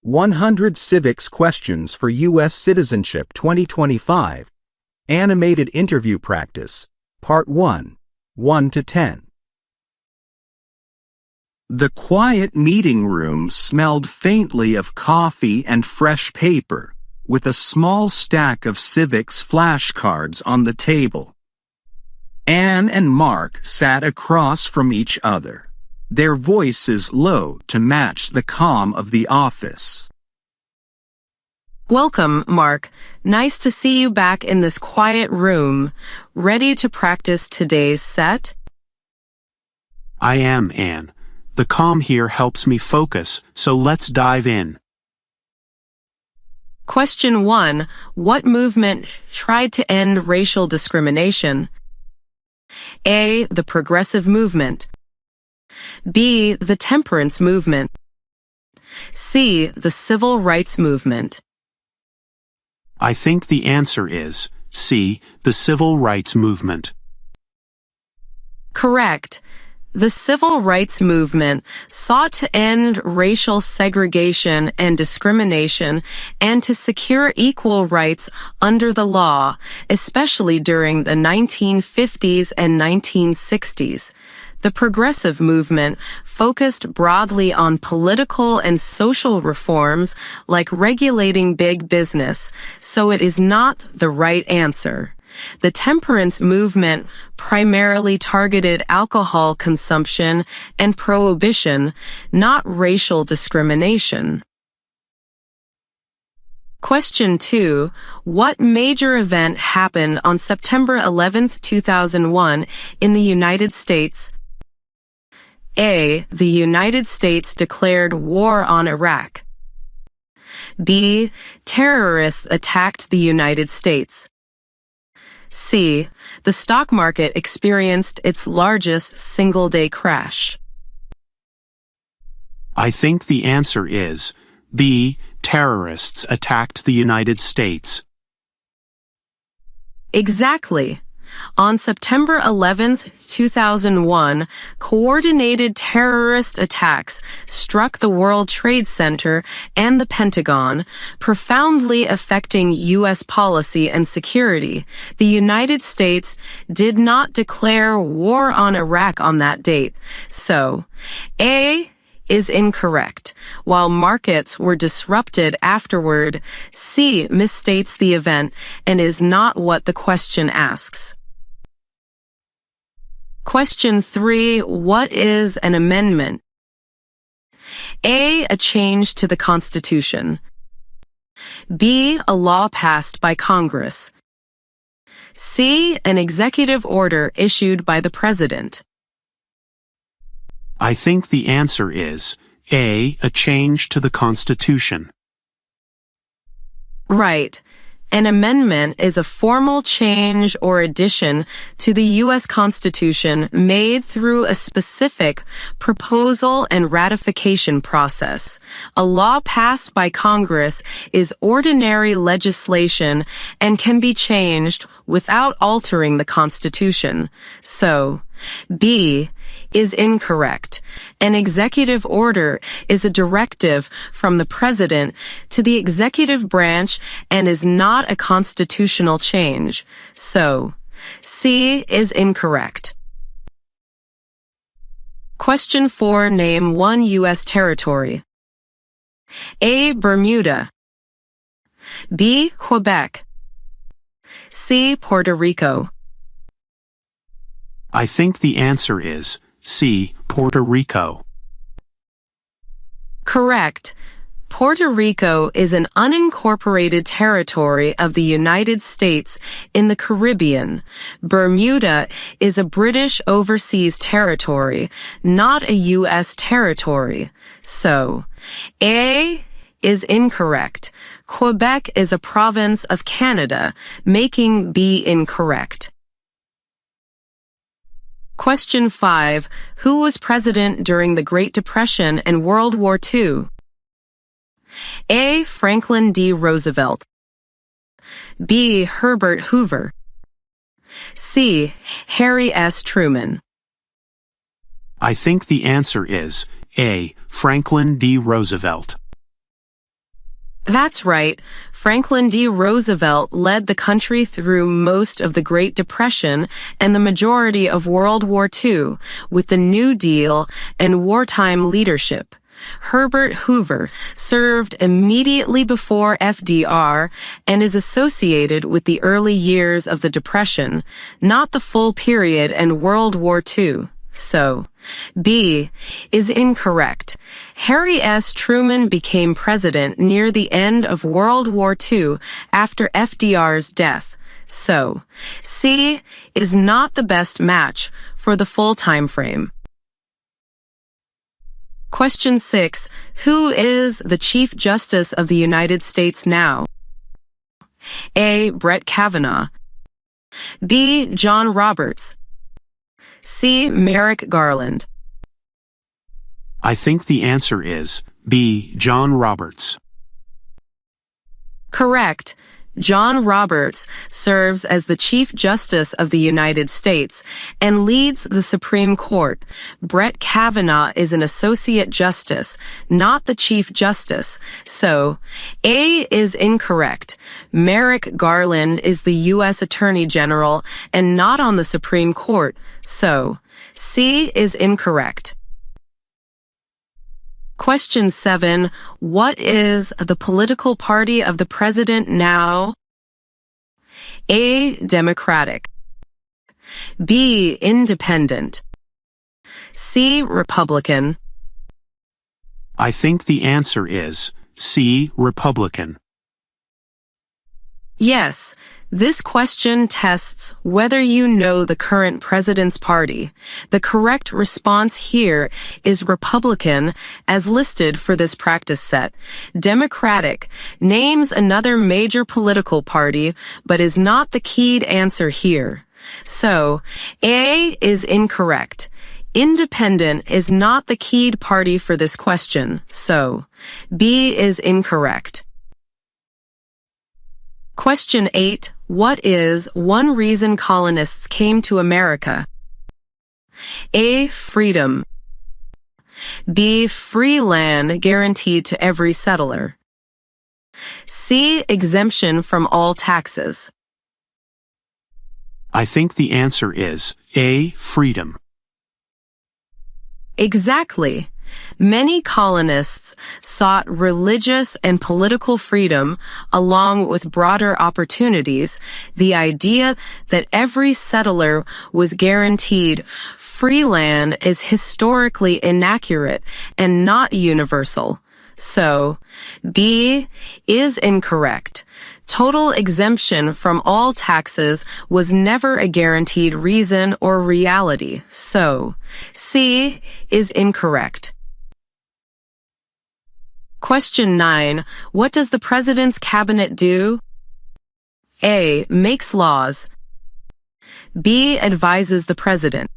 100 Civics Questions for US Citizenship 2025. Animated Interview Practice, Part 1, 1 to 10. The quiet meeting room smelled faintly of coffee and fresh paper, with a small stack of civics flashcards on the table. Anne and Mark sat across from each other, their voices low to match the calm of the office. Welcome, Mark. Nice to see you back in this quiet room. Ready to practice today's set? I am, Anne. The calm here helps me focus, so let's dive in. Question 1. What movement tried to end racial discrimination? A. The Progressive Movement. B. The Temperance Movement. C. The Civil Rights Movement. I think the answer is C. The Civil Rights Movement. Correct. The Civil Rights Movement sought to end racial segregation and discrimination and to secure equal rights under the law, especially during the 1950s and 1960s. The Progressive Movement focused broadly on political and social reforms like regulating big business, so it is not the right answer. The Temperance Movement primarily targeted alcohol consumption and prohibition, not racial discrimination. Question 2. What major event happened on September 11, 2001 in the United States? A. The United States declared war on Iraq. B. Terrorists attacked the United States. C. The stock market experienced its largest single-day crash. I think the answer is B. Terrorists attacked the United States. Exactly. On September 11, 2001, coordinated terrorist attacks struck the World Trade Center and the Pentagon, profoundly affecting U.S. policy and security. The United States did not declare war on Iraq on that date, so A is incorrect. While markets were disrupted afterward, C misstates the event and is not what the question asks. Question 3. What is an amendment? A. A change to the Constitution. B. A law passed by Congress. C. An executive order issued by the President. I think the answer is A. A change to the Constitution. Right. An amendment is a formal change or addition to the U.S. Constitution made through a specific proposal and ratification process. A law passed by Congress is ordinary legislation and can be changed without altering the Constitution. So, B is incorrect. An executive order is a directive from the President to the executive branch and is not a constitutional change. So, C is incorrect. Question 4. Name one U.S. territory. A. Bermuda. B. Quebec. C. Puerto Rico. I think the answer is C. Puerto Rico. Correct. Puerto Rico is an unincorporated territory of the United States in the Caribbean. Bermuda is a British overseas territory, not a U.S. territory. So, A is incorrect. Quebec is a province of Canada, making B incorrect. Question 5. Who was president during the Great Depression and World War II? A. Franklin D. Roosevelt. B. Herbert Hoover. C. Harry S. Truman. I think the answer is A. Franklin D. Roosevelt. That's right. Franklin D. Roosevelt led the country through most of the Great Depression and the majority of World War II with the New Deal and wartime leadership. Herbert Hoover served immediately before FDR and is associated with the early years of the Depression, not the full period and World War II. So, B is incorrect. Harry S. Truman became president near the end of World War II after FDR's death. So, C is not the best match for the full time frame. Question 6. Who is the Chief Justice of the United States now? A. Brett Kavanaugh. B. John Roberts. C. Merrick Garland. I think the answer is B. John Roberts. Correct. John Roberts serves as the Chief Justice of the United States and leads the Supreme Court. Brett Kavanaugh is an Associate Justice, not the Chief Justice. So, A is incorrect. Merrick Garland is the U.S. Attorney General and not on the Supreme Court. So, C is incorrect. Question 7. What is the political party of the president now? A. Democratic. B. Independent. C. Republican. I think the answer is C. Republican. Yes. This question tests whether you know the current president's party. The correct response here is Republican, as listed for this practice set. Democratic names another major political party, but is not the keyed answer here. So, A is incorrect. Independent is not the keyed party for this question, so B is incorrect. Question 8. What is one reason colonists came to America? A. Freedom. B. Free land guaranteed to every settler. C. Exemption from all taxes. I think the answer is A. Freedom. Exactly. Many colonists sought religious and political freedom along with broader opportunities. The idea that every settler was guaranteed free land is historically inaccurate and not universal. So, B is incorrect. Total exemption from all taxes was never a guaranteed reason or reality. So, C is incorrect. Question 9. What does the President's Cabinet do? A. Makes laws. B. Advises the President.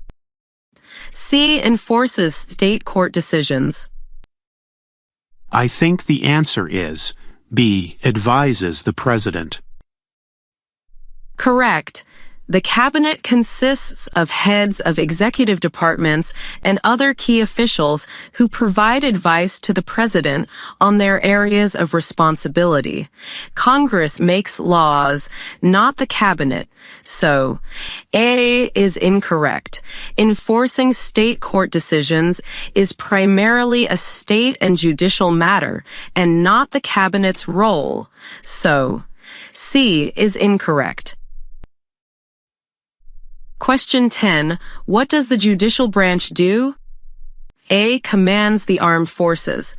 C. Enforces state court decisions. I think the answer is B. Advises the President. Correct. The Cabinet consists of heads of executive departments and other key officials who provide advice to the President on their areas of responsibility. Congress makes laws, not the Cabinet. So, A is incorrect. Enforcing state court decisions is primarily a state and judicial matter and not the Cabinet's role. So, C is incorrect. Question 10. What does the judicial branch do? A. Commands the armed forces.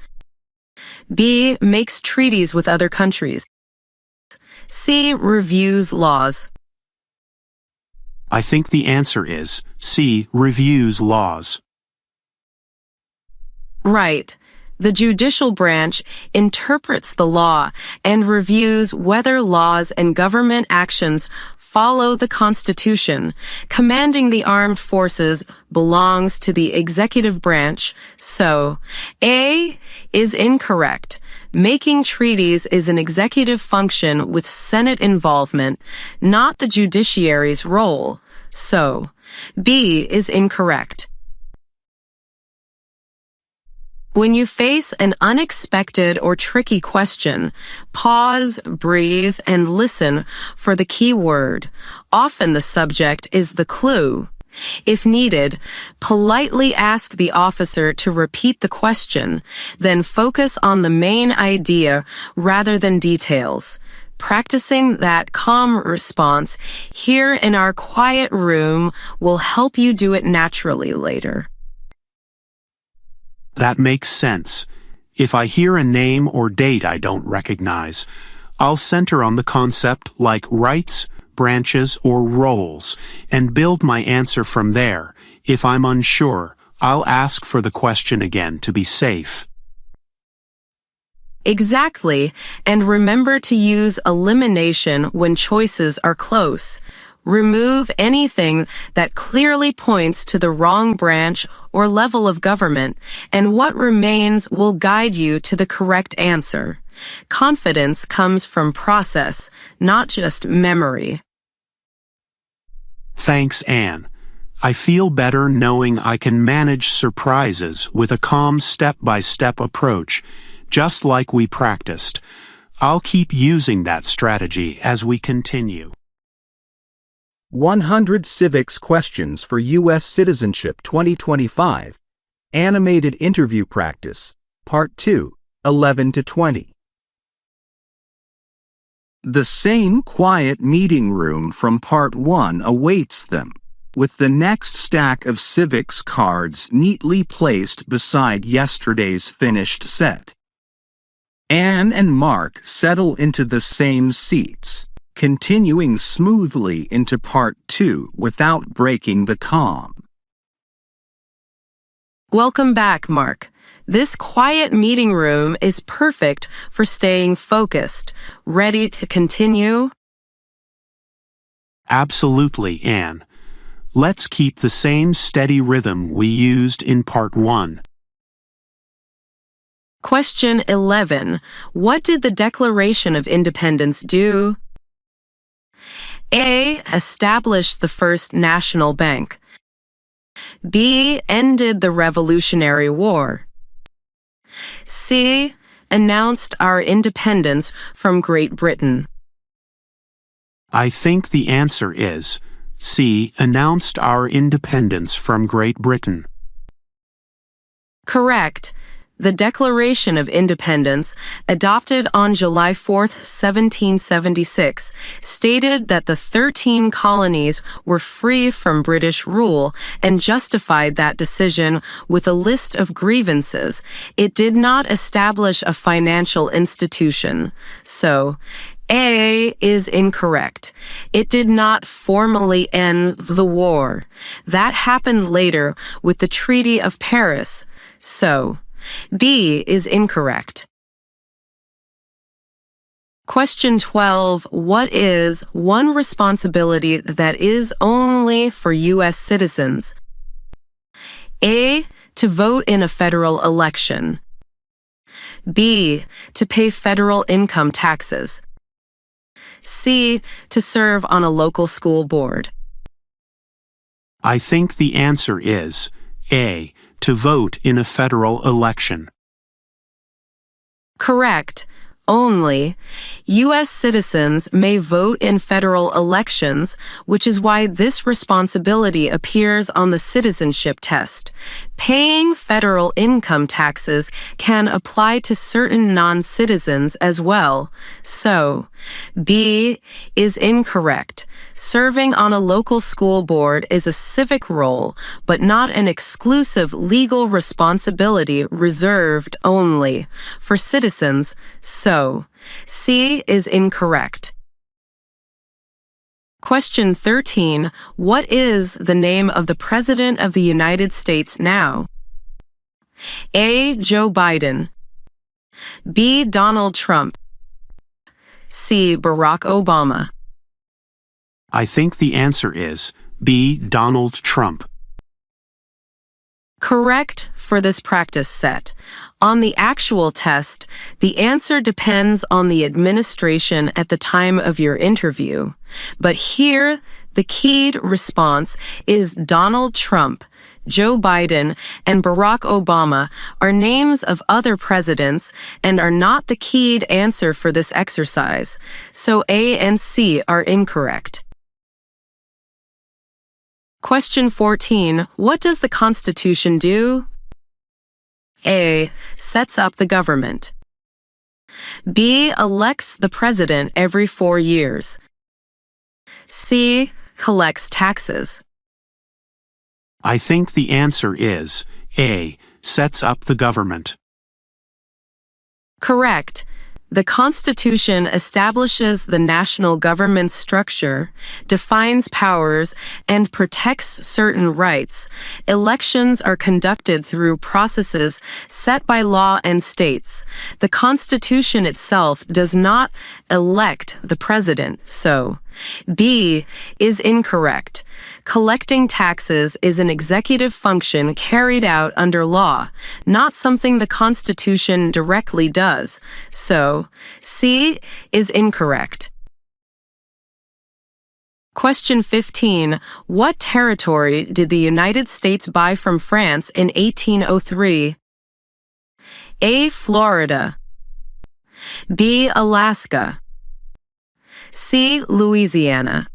B. Makes treaties with other countries. C. Reviews laws. I think the answer is C. Reviews laws. Right. The judicial branch interprets the law and reviews whether laws and government actions follow the Constitution. Commanding the armed forces belongs to the executive branch, so A is incorrect. Making treaties is an executive function with Senate involvement, not the judiciary's role, so B is incorrect. When you face an unexpected or tricky question, pause, breathe, and listen for the key word. Often the subject is the clue. If needed, politely ask the officer to repeat the question, then focus on the main idea rather than details. Practicing that calm response here in our quiet room will help you do it naturally later. That makes sense. If I hear a name or date I don't recognize, I'll center on the concept like rights, branches, or roles, and build my answer from there. If I'm unsure, I'll ask for the question again to be safe. Exactly, and remember to use elimination when choices are close. Remove anything that clearly points to the wrong branch or level of government, and what remains will guide you to the correct answer. Confidence comes from process, not just memory. Thanks, Anne. I feel better knowing I can manage surprises with a calm step-by-step approach, just like we practiced. I'll keep using that strategy as we continue. 100 Civics Questions for US Citizenship 2025. Animated Interview Practice, Part 2, 11 to 20. The same quiet meeting room from Part 1 awaits them, with the next stack of civics cards neatly placed beside yesterday's finished set. Anne and Mark settle into the same seats, continuing smoothly into Part 2 without breaking the calm. Welcome back, Mark. This quiet meeting room is perfect for staying focused. Ready to continue? Absolutely, Anne. Let's keep the same steady rhythm we used in Part 1. Question 11. What did the Declaration of Independence do? A. Established the first national bank. B. Ended the Revolutionary War. C. Announced our independence from Great Britain. I think the answer is C. Announced our independence from Great Britain. Correct. The Declaration of Independence, adopted on July 4, 1776, stated that the 13 colonies were free from British rule and justified that decision with a list of grievances. It did not establish a financial institution. So, A is incorrect. It did not formally end the war. That happened later with the Treaty of Paris. So, B is incorrect. Question 12. What is one responsibility that is only for U.S. citizens? A. To vote in a federal election. B. To pay federal income taxes. C. To serve on a local school board. I think the answer is A. To vote in a federal election. Correct. Only U.S. citizens may vote in federal elections, which is why this responsibility appears on the citizenship test. Paying federal income taxes can apply to certain non-citizens as well. So, B is incorrect. Serving on a local school board is a civic role, but not an exclusive legal responsibility reserved only for citizens. So, C is incorrect. Question 13. What is the name of the President of the United States now? A. Joe Biden. B. Donald Trump. C. Barack Obama. I think the answer is B. Donald Trump. Correct for this practice set. On the actual test, the answer depends on the administration at the time of your interview. But here, the keyed response is Donald Trump. Joe Biden, and Barack Obama are names of other presidents and are not the keyed answer for this exercise, so A and C are incorrect. Question 14. What does the Constitution do? A. Sets up the government. B. Elects the president every 4 years. C. Collects taxes. I think the answer is A. Sets up the government. Correct. The Constitution establishes the national government structure, defines powers, and protects certain rights. Elections are conducted through processes set by law and states. The Constitution itself does not elect the president, so B is incorrect. Collecting taxes is an executive function carried out under law, not something the Constitution directly does. So, C is incorrect. Question 15. What territory did the United States buy from France in 1803? A. Florida. B. Alaska. C. Louisiana.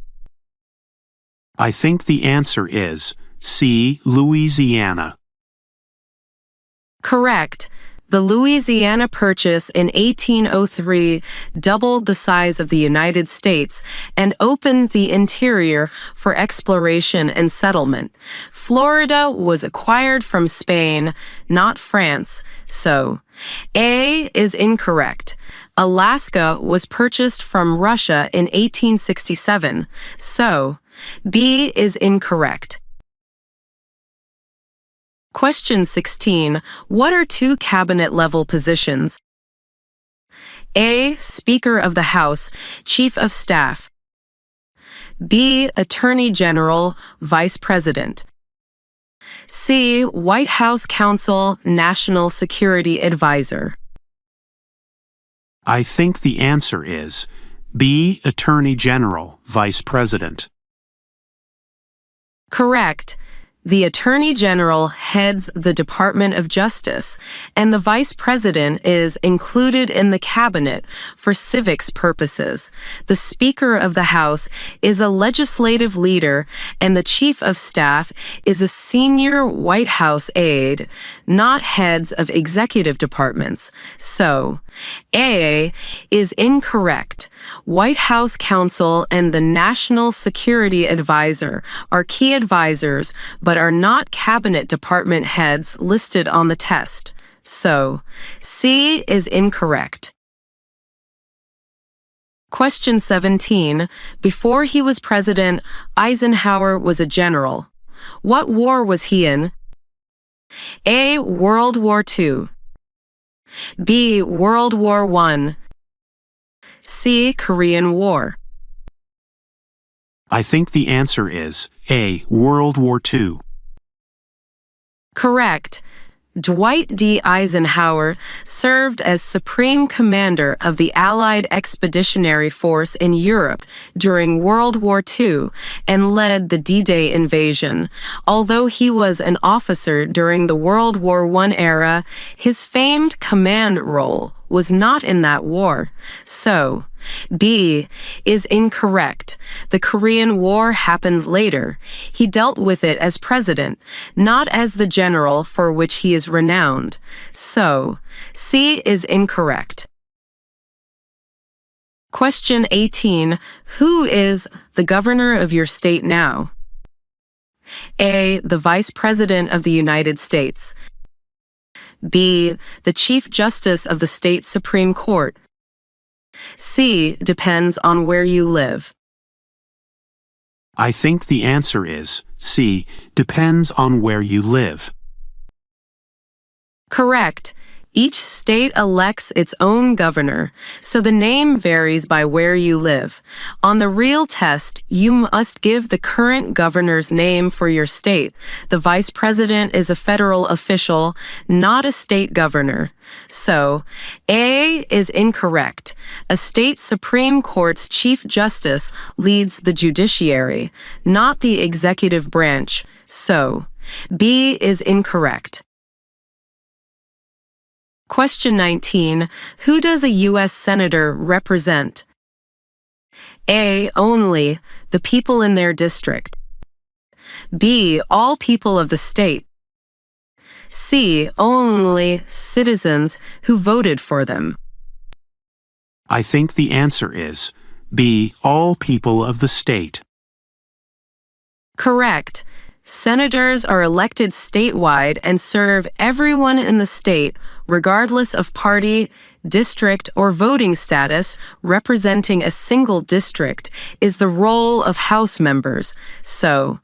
I think the answer is C. Louisiana. Correct. The Louisiana Purchase in 1803 doubled the size of the United States and opened the interior for exploration and settlement. Florida was acquired from Spain, not France, so A is incorrect. Alaska was purchased from Russia in 1867, so B is incorrect. Question 16. What are two cabinet-level positions? A. Speaker of the House, Chief of Staff. B. Attorney General, Vice President. C. White House Counsel, National Security Advisor. I think the answer is B. Attorney General, Vice President. Correct. The Attorney General heads the Department of Justice, and the Vice President is included in the cabinet for civics purposes. The Speaker of the House is a legislative leader, and the Chief of Staff is a senior White House aide, not heads of executive departments. So, A is incorrect. White House Counsel and the National Security Advisor are key advisors, but are not cabinet department heads listed on the test. So, C is incorrect. Question 17. Before he was president, Eisenhower was a general. What war was he in? A. World War II. B. World War I. C. Korean War. I think the answer is A. World War II. Correct. Dwight D. Eisenhower served as Supreme Commander of the Allied Expeditionary Force in Europe during World War II and led the D-Day invasion. Although he was an officer during the World War I era, his famed command role was not in that war. So, B is incorrect. The Korean War happened later. He dealt with it as president, not as the general for which he is renowned. So, C is incorrect. Question 18. Who is the governor of your state now? A. The Vice President of the United States. B. The Chief Justice of the State Supreme Court. C. Depends on where you live. I think the answer is C. Depends on where you live. Correct. Each state elects its own governor, so the name varies by where you live. On the real test, you must give the current governor's name for your state. The vice president is a federal official, not a state governor. So, A is incorrect. A state Supreme Court's Chief Justice leads the judiciary, not the executive branch. So, B is incorrect. Question 19. Who does a U.S. Senator represent? A. Only the people in their district. B. All people of the state. C. Only citizens who voted for them. I think the answer is B. All people of the state. Correct. Senators are elected statewide and serve everyone in the state, regardless of party, district, or voting status. Representing a single district is the role of House members. So,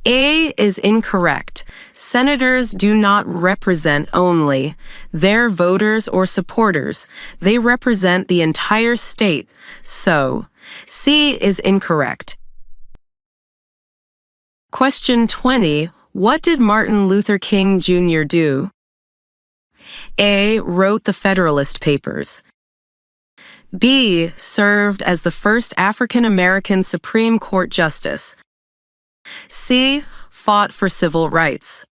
A is incorrect. Senators do not represent only their voters or supporters. They represent the entire state. So, C is incorrect. Question 20. What did Martin Luther King Jr. do? A. Wrote the Federalist Papers. B. Served as the first African American Supreme Court Justice. C. Fought for civil rights.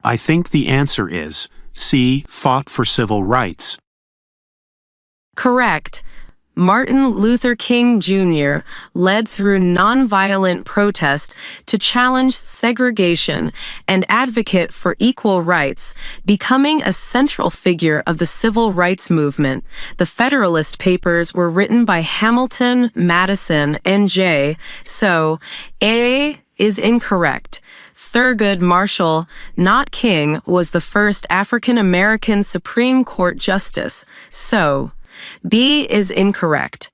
I think the answer is C. Fought for civil rights. Correct. Martin Luther King Jr. led through nonviolent protest to challenge segregation and advocate for equal rights, becoming a central figure of the civil rights movement. The Federalist Papers were written by Hamilton, Madison, and Jay, so A is incorrect. Thurgood Marshall, not King, was the first African American Supreme Court Justice, so B is incorrect.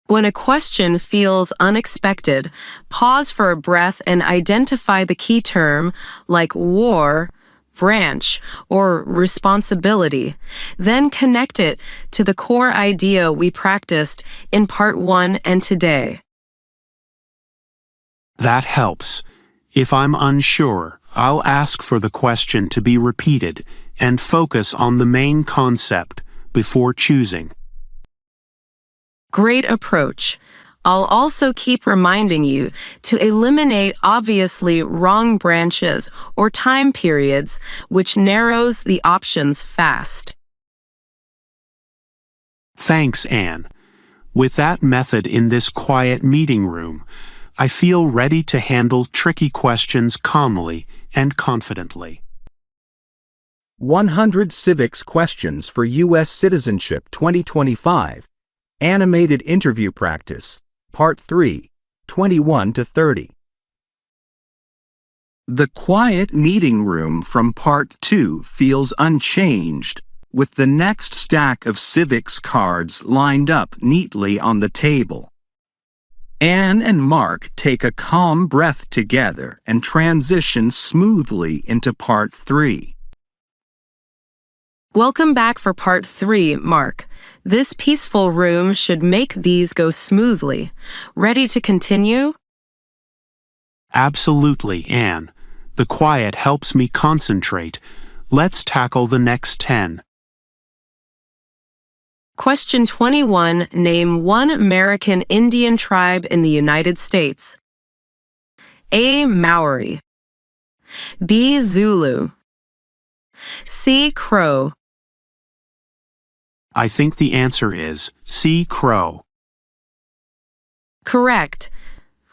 When a question feels unexpected, pause for a breath and identify the key term, like war, branch, or responsibility. Then connect it to the core idea we practiced in Part 1 and today. That helps. If I'm unsure, I'll ask for the question to be repeated and focus on the main concept before choosing. Great approach. I'll also keep reminding you to eliminate obviously wrong branches or time periods, which narrows the options fast. Thanks, Anne. With that method in this quiet meeting room, I feel ready to handle tricky questions calmly and confidently. 100 Civics Questions for US Citizenship 2025. Animated Interview Practice. Part 3, 21 to 30. The quiet meeting room from Part 2 feels unchanged, with the next stack of civics cards lined up neatly on the table. Anne and Mark take a calm breath together and transition smoothly into Part 3. Welcome back for Part 3, Mark. This peaceful room should make these go smoothly. Ready to continue? Absolutely, Anne. The quiet helps me concentrate. Let's tackle the next 10. Question 21. Name one American Indian tribe in the United States. A. Maori. B. Zulu. C. Crow. I think the answer is C. Crow. Correct.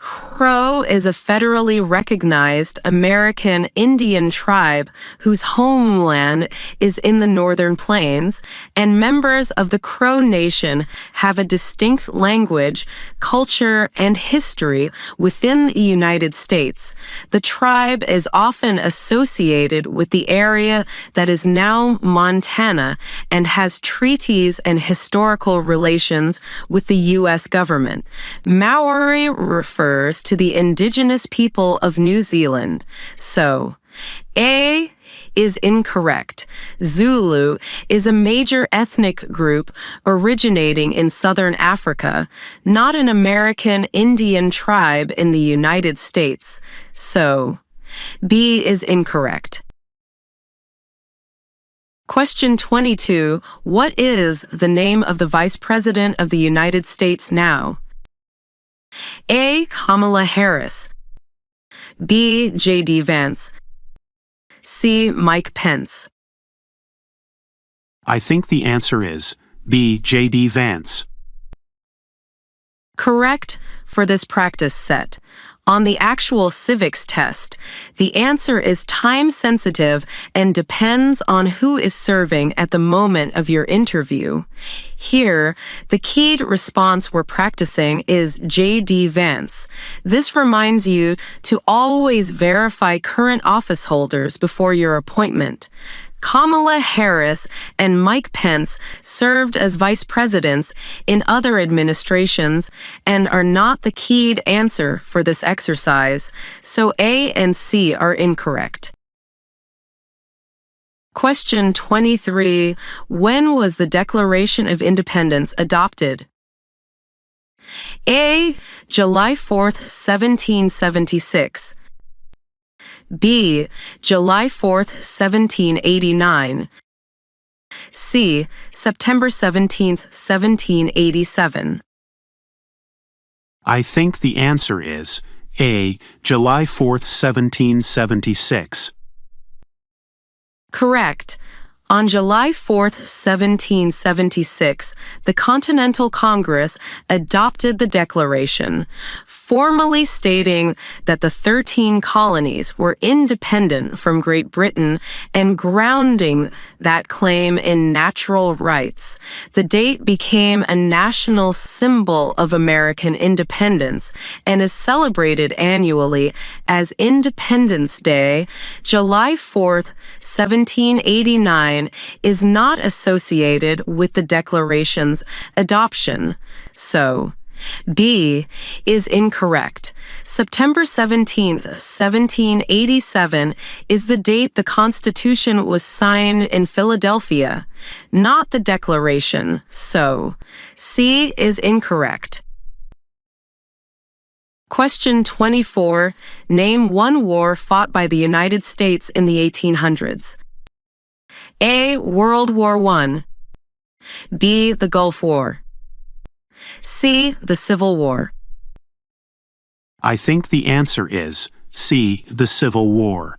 Crow is a federally recognized American Indian tribe whose homeland is in the Northern Plains, and members of the Crow Nation have a distinct language, culture, and history within the United States. The tribe is often associated with the area that is now Montana and has treaties and historical relations with the U.S. government. Maori refers to the indigenous people of New Zealand. So, A is incorrect. Zulu is a major ethnic group originating in southern Africa, not an American Indian tribe in the United States. So, B is incorrect. Question 22. What is the name of the Vice President of the United States now? A. Kamala Harris. B. J.D. Vance. C. Mike Pence. I think the answer is B. J.D. Vance. Correct for this practice set. On the actual civics test, the answer is time-sensitive and depends on who is serving at the moment of your interview. Here, the keyed response we're practicing is J.D. Vance. This reminds you to always verify current office holders before your appointment. Kamala Harris and Mike Pence served as vice presidents in other administrations and are not the keyed answer for this exercise, so A and C are incorrect. Question 23. When was the Declaration of Independence adopted? A. July 4th, 1776. B. July 4th, 1789. C. September 17th, 1787. I think the answer is A. July 4th, 1776. Correct. On July 4th, 1776, the Continental Congress adopted the Declaration, formally stating that the 13 colonies were independent from Great Britain and grounding that claim in natural rights. The date became a national symbol of American independence and is celebrated annually as Independence Day. July 4th, 1789 is not associated with the Declaration's adoption, so B is incorrect. September 17th, 1787 is the date the Constitution was signed in Philadelphia, not the Declaration, so C is incorrect. Question 24. Name one war fought by the United States in the 1800s. A. World War I. B. The Gulf War. C. The Civil War. I think the answer is C. The Civil War.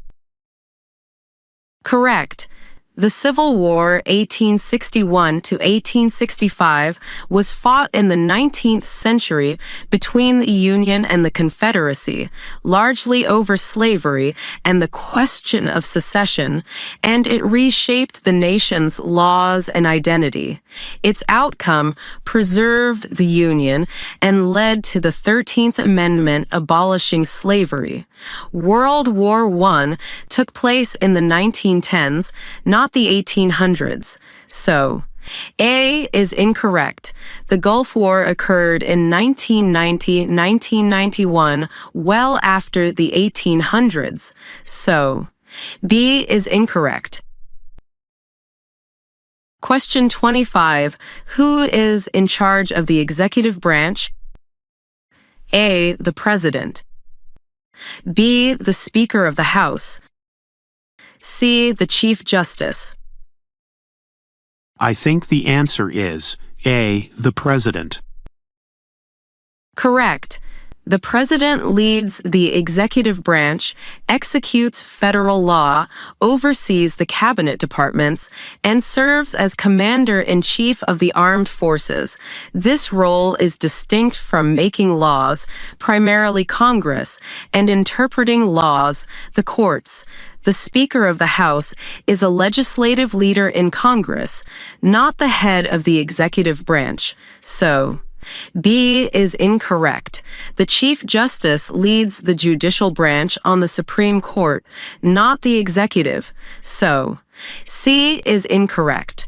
Correct. The Civil War, 1861 to 1865, was fought in the 19th century between the Union and the Confederacy, largely over slavery and the question of secession, and it reshaped the nation's laws and identity. Its outcome preserved the Union and led to the 13th Amendment abolishing slavery. World War I took place in the 1910s, not the 1800s. So, A is incorrect. The Gulf War occurred in 1990-1991, well after the 1800s. So, B is incorrect. Question 25. Who is in charge of the executive branch? A. The President. B. The Speaker of the House. C. The Chief Justice. I think the answer is A. The President. Correct. The President leads the executive branch, executes federal law, oversees the cabinet departments, and serves as Commander-in-Chief of the Armed Forces. This role is distinct from making laws, primarily Congress, and interpreting laws, the courts. The Speaker of the House is a legislative leader in Congress, not the head of the executive branch. So, B is incorrect. The Chief Justice leads the judicial branch on the Supreme Court, not the executive. So, C is incorrect.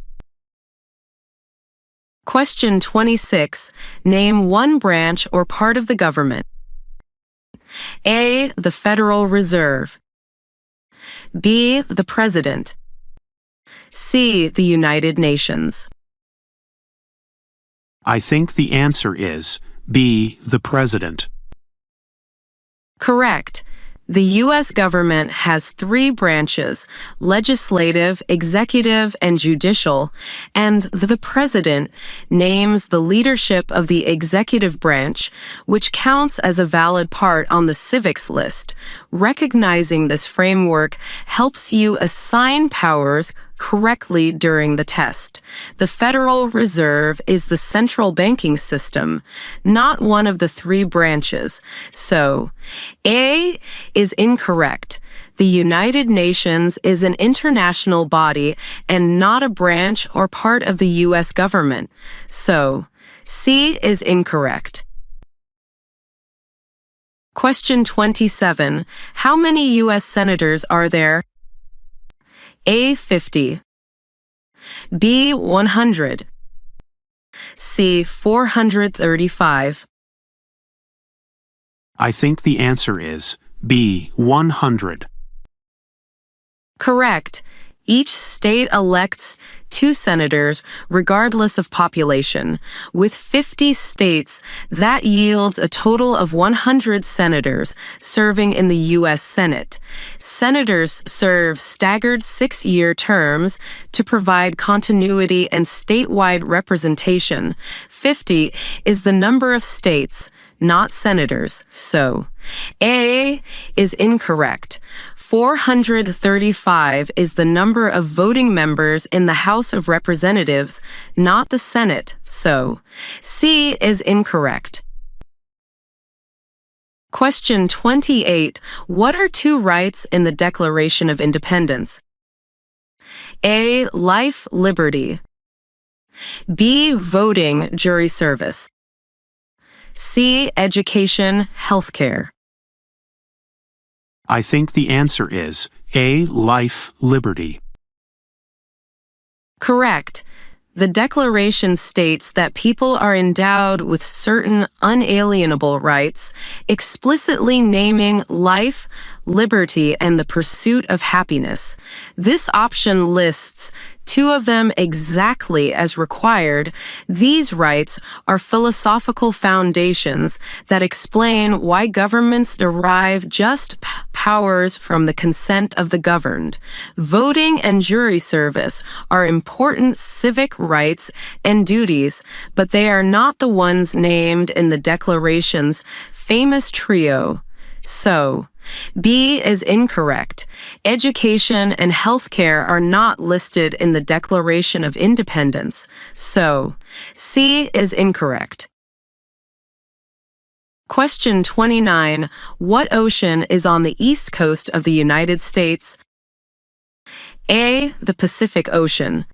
Question 26. Name one branch or part of the government. A. The Federal Reserve. B. The President. C. The United Nations. I think the answer is B. The President. Correct. The U.S. government has three branches: legislative, executive, and judicial, and the president names the leadership of the executive branch, which counts as a valid part on the civics list. Recognizing this framework helps you assign powers correctly during the test. The Federal Reserve is the central banking system, not one of the three branches. So, A is incorrect. The United Nations is an international body and not a branch or part of the U.S. government. So, C is incorrect. Question 27. How many U.S. senators are there? A. 50. B. 100. C. 435. I think the answer is B. 100. Correct. Each state elects 2 senators regardless of population. With 50 states, that yields a total of 100 senators serving in the U.S. Senate. Senators serve staggered 6-year terms to provide continuity and statewide representation. 50 is the number of states, not senators, so A is incorrect. 435 is the number of voting members in the House of Representatives, not the Senate, so C is incorrect. Question 28. What are 2 rights in the Declaration of Independence? A. Life, liberty. B. Voting, jury service. C. Education, healthcare. I think the answer is A. Life, liberty. Correct. The Declaration states that people are endowed with certain unalienable rights, explicitly naming life, liberty, and the pursuit of happiness. This option lists 2 of them exactly as required. These rights are philosophical foundations that explain why governments derive just powers from the consent of the governed. Voting and jury service are important civic rights and duties, but they are not the ones named in the Declaration's famous trio. So, B is incorrect. Education and healthcare are not listed in the Declaration of Independence. So, C is incorrect. Question 29. What ocean is on the east coast of the United States? A. The Pacific Ocean.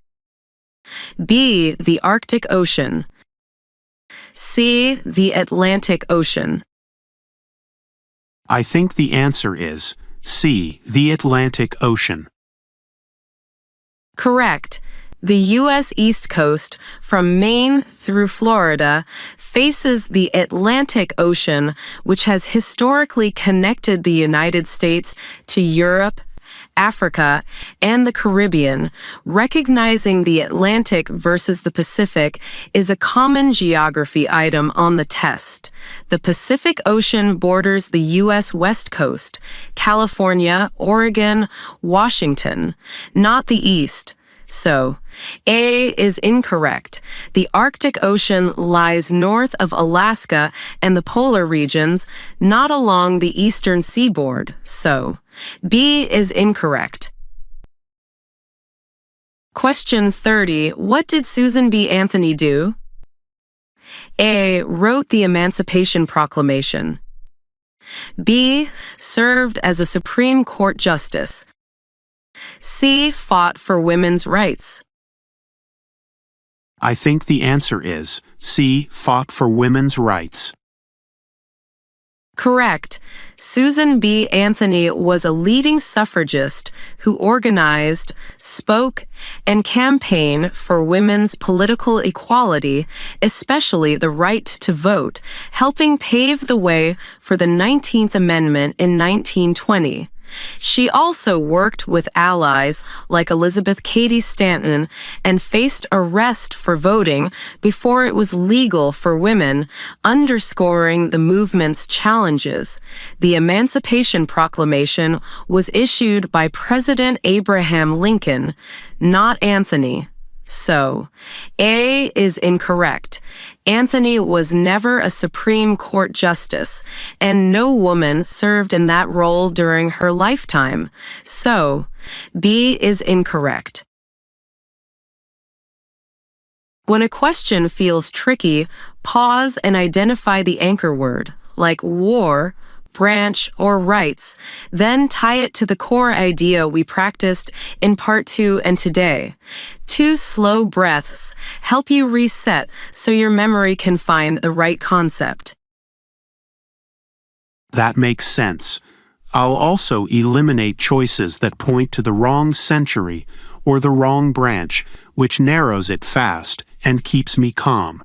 B. The Arctic Ocean. C. The Atlantic Ocean. I think the answer is C. The Atlantic Ocean. Correct. The U.S. East Coast, from Maine through Florida, faces the Atlantic Ocean, which has historically connected the United States to Europe, Africa, and the Caribbean. Recognizing the Atlantic versus the Pacific is a common geography item on the test. The Pacific Ocean borders the U.S. West Coast, California, Oregon, Washington, not the East. So, A is incorrect. The Arctic Ocean lies north of Alaska and the polar regions, not along the eastern seaboard. So, B is incorrect. Question 30. What did Susan B. Anthony do? A. Wrote the Emancipation Proclamation. B. Served as a Supreme Court Justice. C. Fought for women's rights. I think the answer is C. Fought for women's rights. Correct. Susan B. Anthony was a leading suffragist who organized, spoke, and campaigned for women's political equality, especially the right to vote, helping pave the way for the 19th Amendment in 1920. She also worked with allies like Elizabeth Cady Stanton and faced arrest for voting before it was legal for women, underscoring the movement's challenges. The Emancipation Proclamation was issued by President Abraham Lincoln, not Anthony. So, A is incorrect. Anthony was never a Supreme Court justice, and no woman served in that role during her lifetime. So, B is incorrect. When a question feels tricky, pause and identify the anchor word, like war, branch, or rights, then tie it to the core idea we practiced in Part 2 and today. 2 slow breaths help you reset so your memory can find the right concept. That makes sense. I'll also eliminate choices that point to the wrong century or the wrong branch, which narrows it fast and keeps me calm.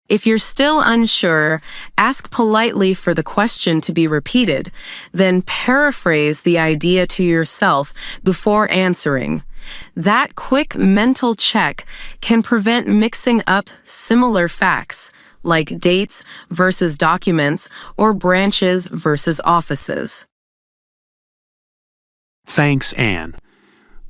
If you're still unsure, ask politely for the question to be repeated, then paraphrase the idea to yourself before answering. That quick mental check can prevent mixing up similar facts, like dates versus documents or branches versus offices. Thanks, Anne.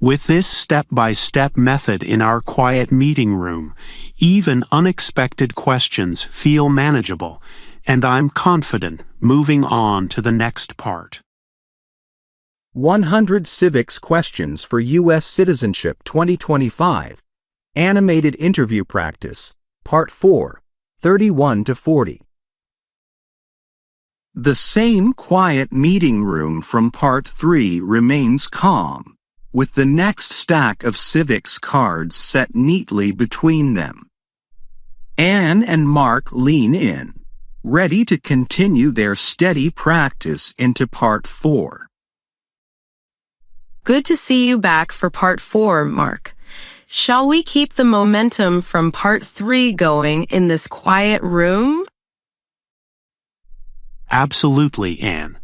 With this step-by-step method in our quiet meeting room, even unexpected questions feel manageable, and I'm confident moving on to the next part. 100 Civics Questions for US Citizenship 2025. Animated Interview Practice, Part 4, 31 to 40. The same quiet meeting room from Part 3 remains calm, with the next stack of civics cards set neatly between them. Anne and Mark lean in, ready to continue their steady practice into Part 4. Good to see you back for Part 4, Mark. Shall we keep the momentum from Part 3 going in this quiet room? Absolutely, Anne.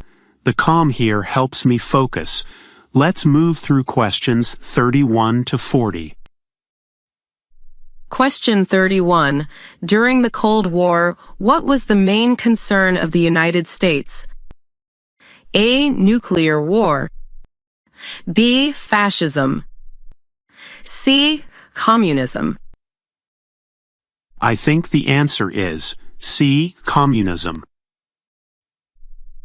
The calm here helps me focus. Let's move through questions 31 to 40. Question 31. During the Cold War, what was the main concern of the United States? A. Nuclear war. B. Fascism. C. Communism. I think the answer is C. Communism.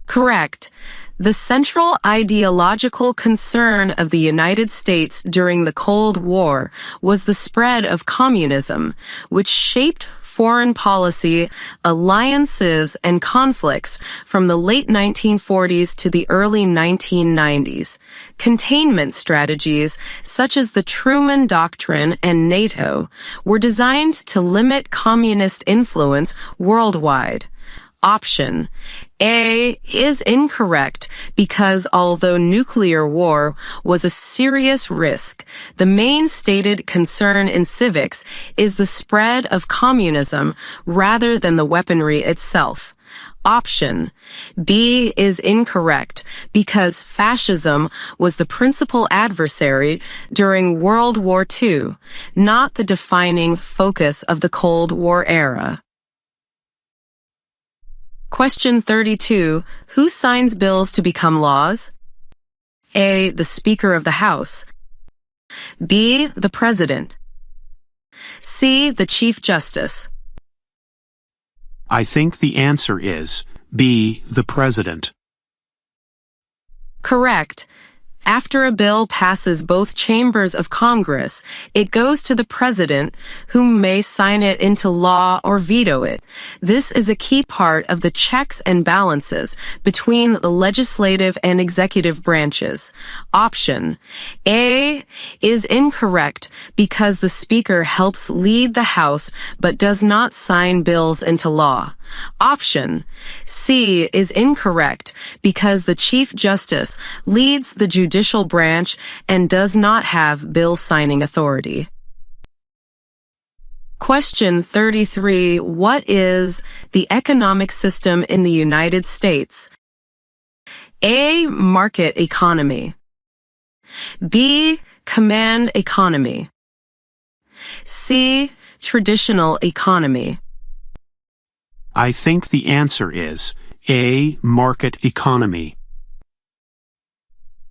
Correct. The central ideological concern of the United States during the Cold War was the spread of communism, which shaped foreign policy, alliances, and conflicts from the late 1940s to the early 1990s. Containment strategies, such as the Truman Doctrine and NATO, were designed to limit communist influence worldwide. Option A is incorrect because although nuclear war was a serious risk, the main stated concern in civics is the spread of communism rather than the weaponry itself. Option B is incorrect because fascism was the principal adversary during World War II, not the defining focus of the Cold War era. Question 32. Who signs bills to become laws? A. The Speaker of the House. B. The President. C. The Chief Justice. I think the answer is B. The President. Correct. After a bill passes both chambers of Congress, it goes to the President, who may sign it into law or veto it. This is a key part of the checks and balances between the legislative and executive branches. Option A is incorrect because the Speaker helps lead the House but does not sign bills into law. Option C is incorrect because the Chief Justice leads the judicial branch and does not have bill signing authority. Question 33. What is the economic system in the United States? A. Market economy. B. Command economy. C. Traditional economy. I think the answer is A. Market economy.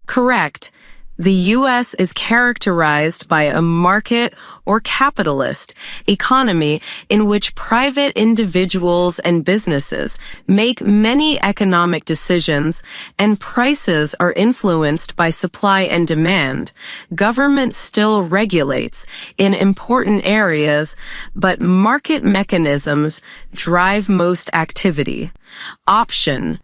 Correct. The U.S. is characterized by a market or capitalist economy in which private individuals and businesses make many economic decisions and prices are influenced by supply and demand. Government still regulates in important areas, but market mechanisms drive most activity. Option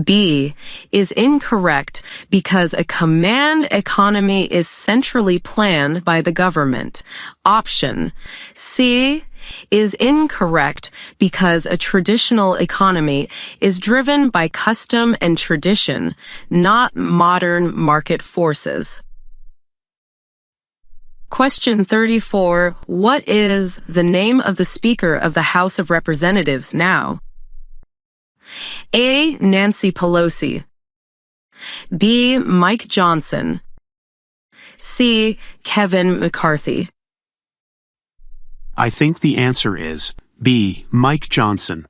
B is incorrect because a command economy is centrally planned by the government. Option C is incorrect because a traditional economy is driven by custom and tradition, not modern market forces. Question 34. What is the name of the Speaker of the House of Representatives now? A. Nancy Pelosi. B. Mike Johnson. C. Kevin McCarthy. I think the answer is B. Mike Johnson.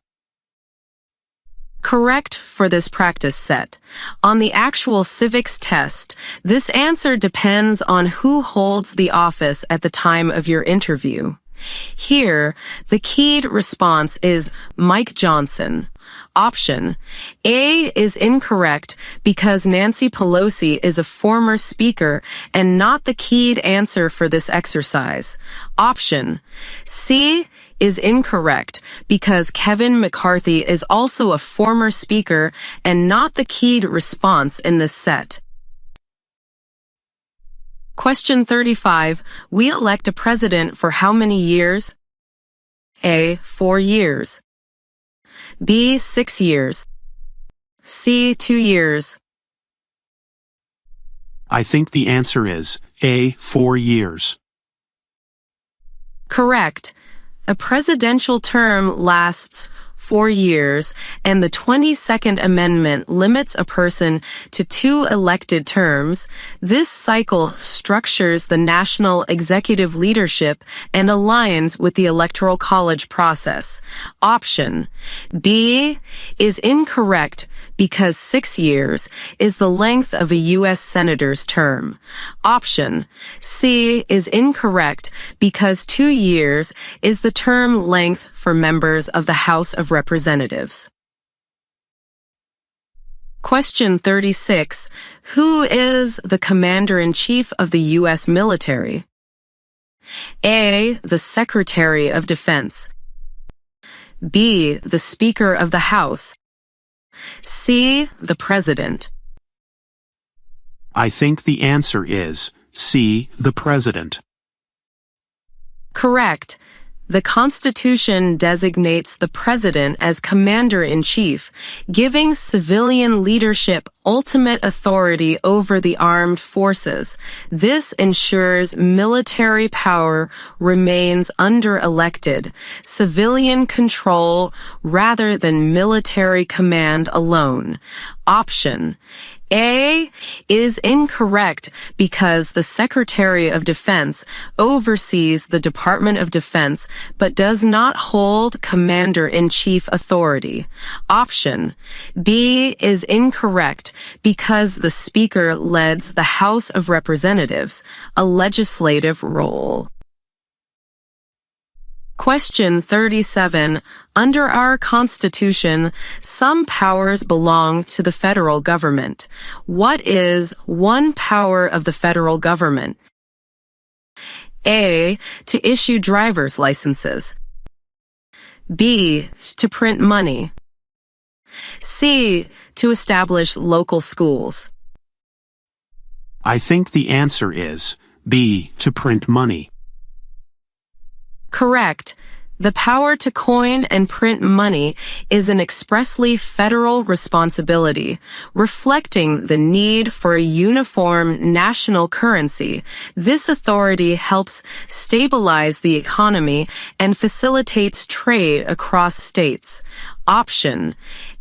Correct for this practice set. On the actual civics test, this answer depends on who holds the office at the time of your interview. Here, the keyed response is Mike Johnson. Option A is incorrect because Nancy Pelosi is a former speaker and not the keyed answer for this exercise. Option C is incorrect because Kevin McCarthy is also a former speaker and not the keyed response in this set. Question 35. We elect a president for how many years? A. 4 years. B. 6 years. C. 2 years. I think the answer is A. 4 years. Correct. A presidential term lasts 4 years, and the 22nd Amendment limits a person to 2 elected terms. This cycle structures the national executive leadership and aligns with the Electoral College process. Option B is incorrect because 6 years is the length of a U.S. Senator's term. Option C is incorrect because 2 years is the term length for members of the House of Representatives. Question 36. Who is the Commander-in-Chief of the U.S. military? A. The Secretary of Defense. B. The Speaker of the House. C. The President. I think the answer is C. The President. Correct. The Constitution designates the President as Commander-in-Chief, giving civilian leadership ultimate authority over the armed forces. This ensures military power remains under elected, civilian control rather than military command alone. Option A is incorrect because the Secretary of Defense oversees the Department of Defense but does not hold Commander-in-Chief authority. Option B is incorrect because the Speaker leads the House of Representatives, a legislative role. Question 37. Under our Constitution, some powers belong to the federal government. What is one power of the federal government? A. To issue driver's licenses. B. To print money. C. To establish local schools. I think the answer is B. To print money. Correct. The power to coin and print money is an expressly federal responsibility, reflecting the need for a uniform national currency. This authority helps stabilize the economy and facilitates trade across states. Option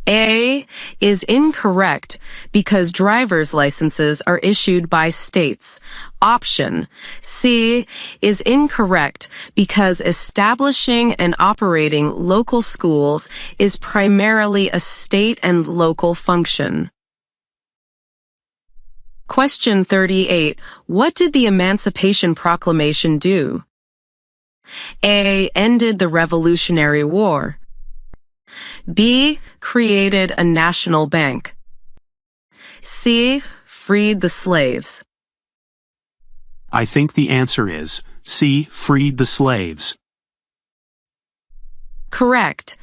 A is incorrect because driver's licenses are issued by states. Option C is incorrect because establishing and operating local schools is primarily a state and local function. Question 38. What did the Emancipation Proclamation do? A. Ended the Revolutionary War. B. Created a national bank. C. Freed the slaves. I think the answer is C. Freed the slaves. Correct.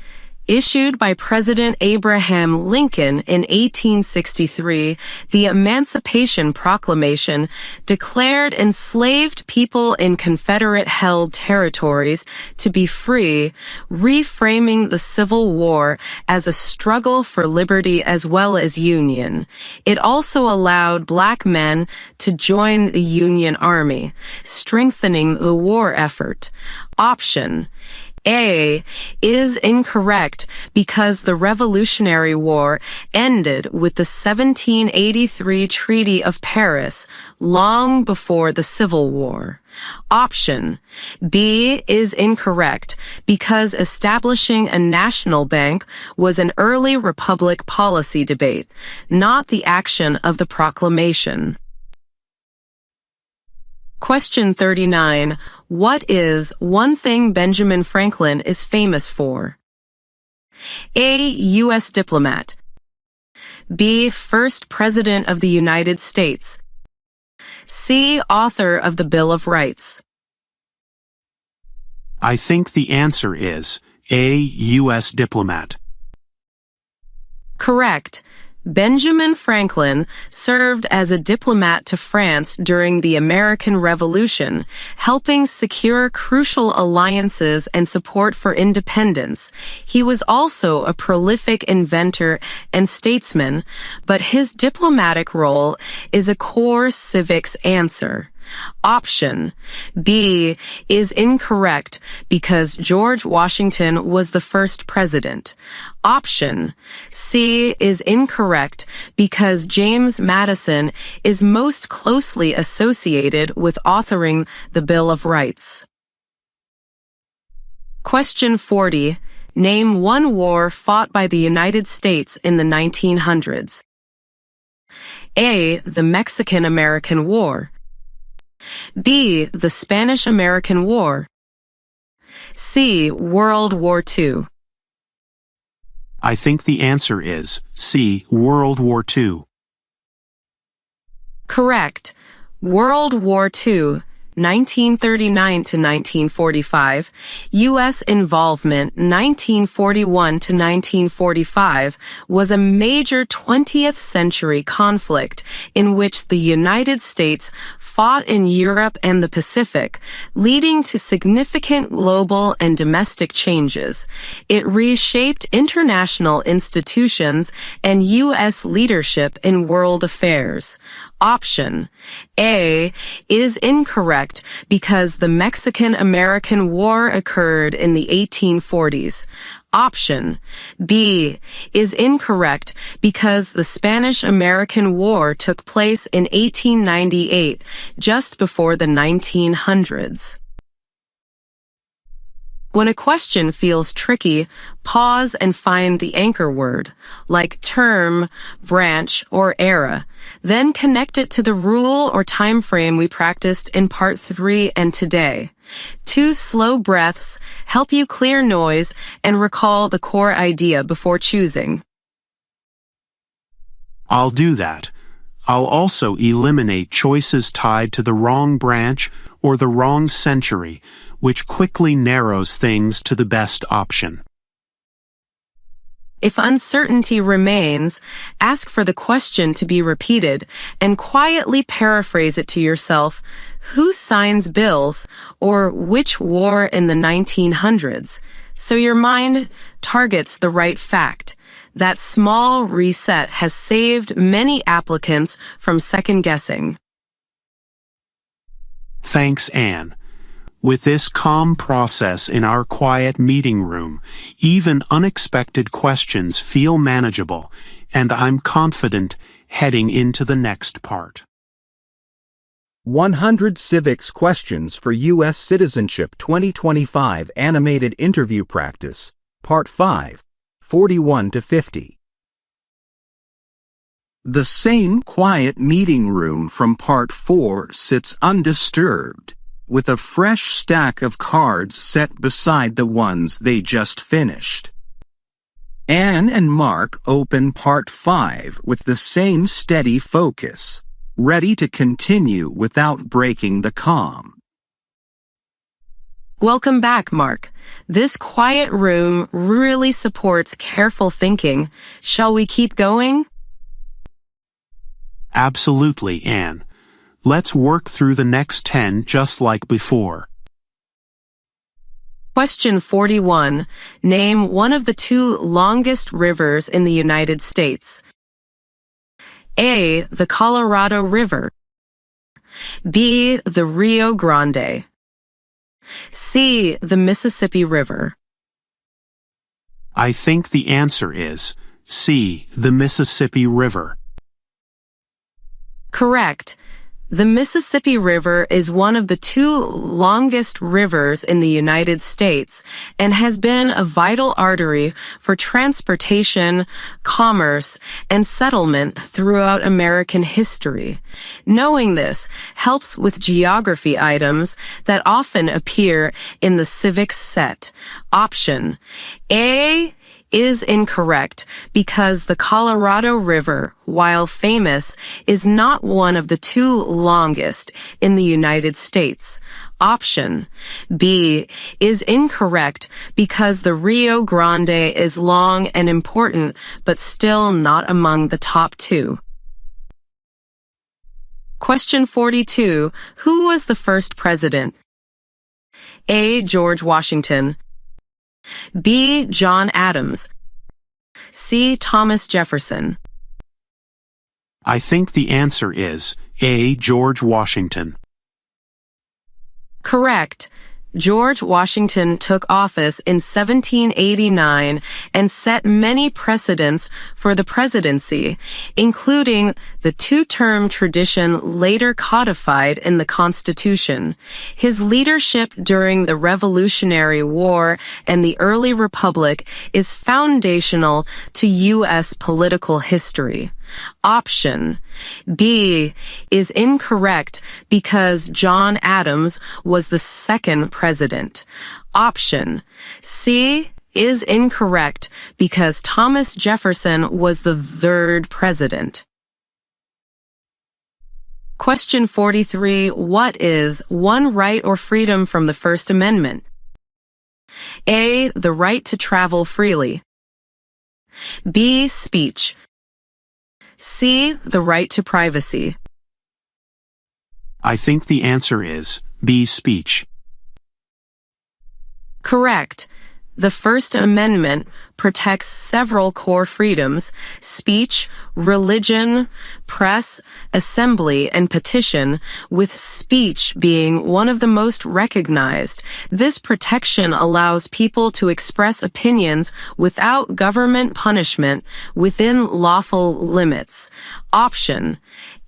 Issued by President Abraham Lincoln in 1863, the Emancipation Proclamation declared enslaved people in Confederate-held territories to be free, reframing the Civil War as a struggle for liberty as well as union. It also allowed black men to join the Union Army, strengthening the war effort. Option A is incorrect because the Revolutionary War ended with the 1783 Treaty of Paris long before the Civil War. Option B is incorrect because establishing a national bank was an early republic policy debate, not the action of the proclamation. Question 39. What is one thing Benjamin Franklin is famous for? A. U.S. diplomat. B. First President of the United States. C. Author of the Bill of Rights. I think the answer is A. U.S. diplomat. Correct. Benjamin Franklin served as a diplomat to France during the American Revolution, helping secure crucial alliances and support for independence. He was also a prolific inventor and statesman, but his diplomatic role is a core civics answer. Option B is incorrect because George Washington was the first president. Option C is incorrect because James Madison is most closely associated with authoring the Bill of Rights. Question 40. Name one war fought by the United States in the 1900s. A. The Mexican-American War. B. The Spanish-American War. C. World War II. I think the answer is C. World War II. Correct. World War II, 1939 to 1945, U.S. involvement 1941 to 1945 was a major 20th century conflict in which the United States fought in Europe and the Pacific, leading to significant global and domestic changes. It reshaped international institutions and U.S. leadership in world affairs. Option A is incorrect because the Mexican-American War occurred in the 1840s. Option B is incorrect because the Spanish-American War took place in 1898, just before the 1900s. When a question feels tricky, pause and find the anchor word, like term, branch, or era. Then connect it to the rule or time frame we practiced in Part 3 and today. 2 slow breaths help you clear noise and recall the core idea before choosing. I'll do that. I'll also eliminate choices tied to the wrong branch or the wrong century, which quickly narrows things to the best option. If uncertainty remains, ask for the question to be repeated and quietly paraphrase it to yourself. Who signs bills, or which war in the 1900s? So your mind targets the right fact. That small reset has saved many applicants from second-guessing. Thanks, Anne. With this calm process in our quiet meeting room, even unexpected questions feel manageable, and I'm confident heading into the next part. 100 Civics Questions for US Citizenship 2025 Animated Interview Practice, Part 5, 41 to 50. The same quiet meeting room from Part 4 sits undisturbed, with a fresh stack of cards set beside the ones they just finished. Anne and Mark open Part 5 with the same steady focus, ready to continue without breaking the calm. Welcome back, Mark. This quiet room really supports careful thinking. Shall we keep going? Absolutely, Anne. Let's work through the next 10 just like before. Question 41. Name one of the two longest rivers in the United States. A. The Colorado River. B. The Rio Grande. C. The Mississippi River. I think the answer is C. The Mississippi River. Correct. The Mississippi River is one of the two longest rivers in the United States and has been a vital artery for transportation, commerce, and settlement throughout American history. Knowing this helps with geography items that often appear in the civics set. Option A is incorrect because the Colorado River, while famous, is not one of the two longest in the United States. Option B is incorrect because the Rio Grande is long and important, but still not among the top two. Question 42. Who was the first president? A. George Washington. B. John Adams. C. Thomas Jefferson. I think the answer is A. George Washington. Correct. George Washington took office in 1789 and set many precedents for the presidency, including the two-term tradition later codified in the Constitution. His leadership during the Revolutionary War and the early Republic is foundational to U.S. political history. Option B is incorrect because John Adams was the second president. Option C is incorrect because Thomas Jefferson was the third president. Question 43. What is one right or freedom from the First Amendment? A. The right to travel freely. B. Speech. C. The right to privacy. I think the answer is B. Speech. Correct. The First Amendment protects several core freedoms: speech, religion, press, assembly, and petition, with speech being one of the most recognized. This protection allows people to express opinions without government punishment within lawful limits. Option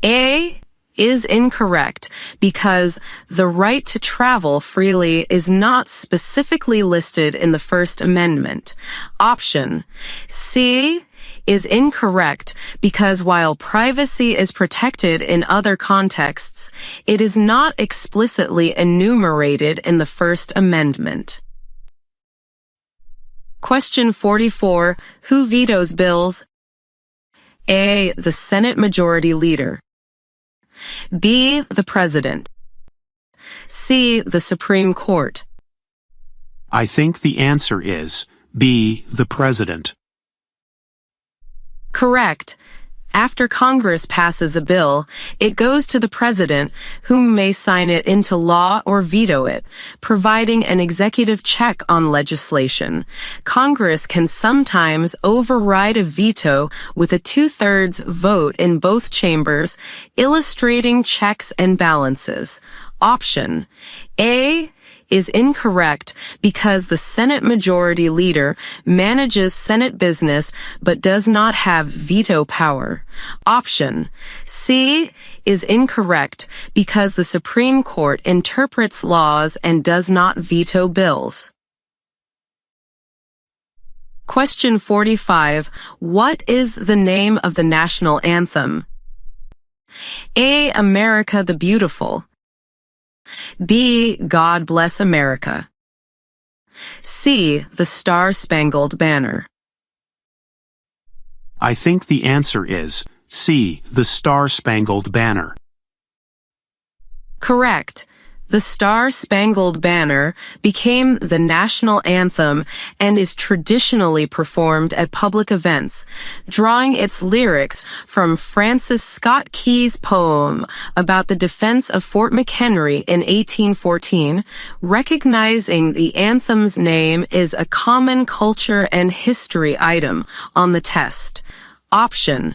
A is incorrect because the right to travel freely is not specifically listed in the First Amendment. Option C is incorrect because while privacy is protected in other contexts, it is not explicitly enumerated in the First Amendment. Question 44. Who vetoes bills? A. The Senate Majority Leader. B. The President. C. The Supreme Court. I think the answer is B. The President. Correct. After Congress passes a bill, it goes to the President, who may sign it into law or veto it, providing an executive check on legislation. Congress can sometimes override a veto with a 2/3 vote in both chambers, illustrating checks and balances. Option A is incorrect because the Senate Majority Leader manages Senate business but does not have veto power. Option C is incorrect because the Supreme Court interprets laws and does not veto bills. Question 45. What is the name of the national anthem? A. America the Beautiful. B. God Bless America. C. The Star-Spangled Banner. I think the answer is C. The Star-Spangled Banner. Correct. The Star-Spangled Banner became the national anthem and is traditionally performed at public events, drawing its lyrics from Francis Scott Key's poem about the defense of Fort McHenry in 1814. Recognizing the anthem's name is a common culture and history item on the test. Option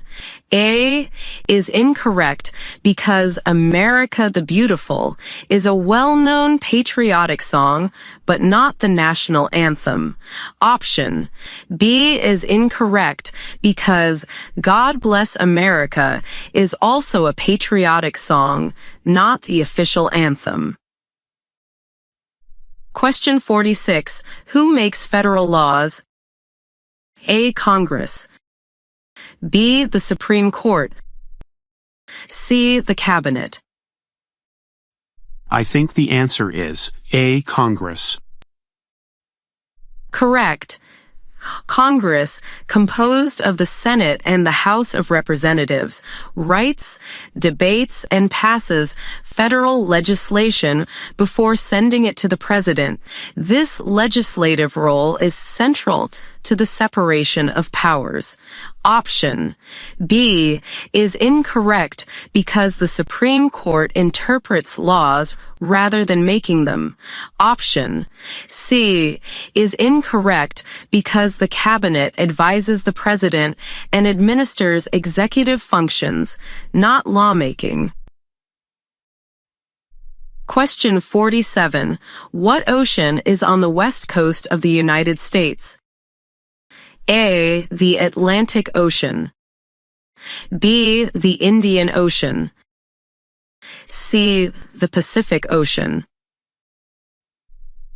A is incorrect because America the Beautiful is a well-known patriotic song, but not the national anthem. Option B is incorrect because God Bless America is also a patriotic song, not the official anthem. Question 46. Who makes federal laws? A. Congress. B. The Supreme Court. C. The Cabinet. I think the answer is A. Congress. Correct. Congress, composed of the Senate and the House of Representatives, writes, debates, and passes federal legislation before sending it to the President. This legislative role is central to the separation of powers. Option B is incorrect because the Supreme Court interprets laws rather than making them. Option C is incorrect because the Cabinet advises the President and administers executive functions, not lawmaking. Question 47. What ocean is on the west coast of the United States? A. The Atlantic Ocean. B. The Indian Ocean. C. The Pacific Ocean.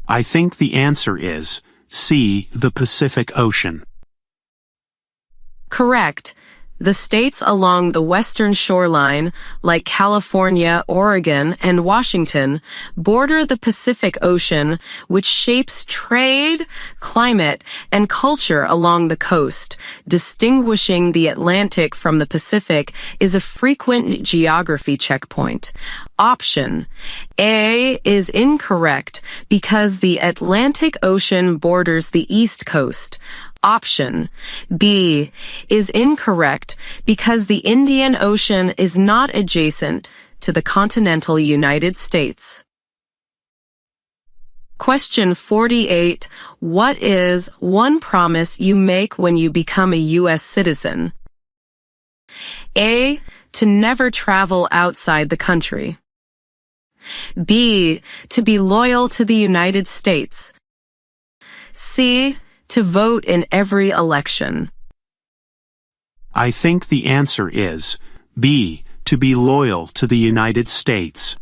I think the answer is C. The Pacific Ocean. Correct. The states along the western shoreline, like California, Oregon, and Washington, border the Pacific Ocean, which shapes trade, climate, and culture along the coast. Distinguishing the Atlantic from the Pacific is a frequent geography checkpoint. Option A is incorrect because the Atlantic Ocean borders the East Coast. Option B is incorrect because the Indian Ocean is not adjacent to the continental United States. Question 48. What is one promise you make when you become a U.S. citizen? A. To never travel outside the country. B. To be loyal to the United States. C. To vote in every election. I think the answer is B. To be loyal to the United States.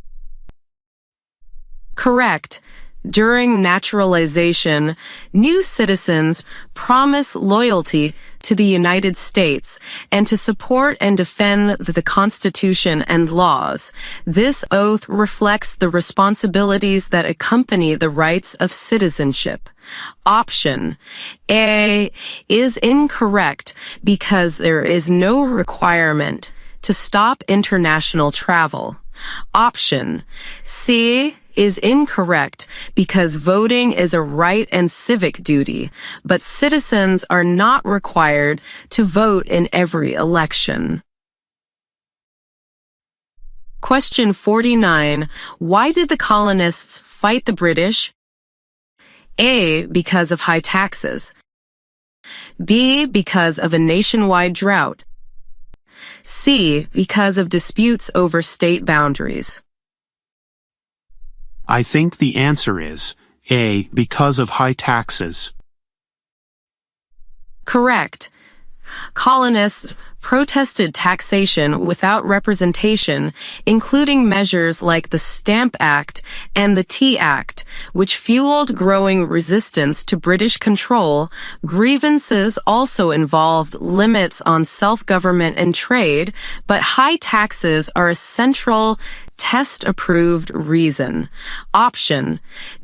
Correct. During naturalization, new citizens promise loyalty to the United States and to support and defend the Constitution and laws. This oath reflects the responsibilities that accompany the rights of citizenship. Option A is incorrect because there is no requirement to stop international travel. Option C is incorrect because voting is a right and civic duty, but citizens are not required to vote in every election. Question 49. Why did the colonists fight the British? A. Because of high taxes. B. Because of a nationwide drought. C. Because of disputes over state boundaries. I think the answer is A, because of high taxes. Correct. Colonists protested taxation without representation, including measures like the Stamp Act and the Tea Act, which fueled growing resistance to British control. Grievances also involved limits on self-government and trade, but high taxes are a central test-approved reason. Option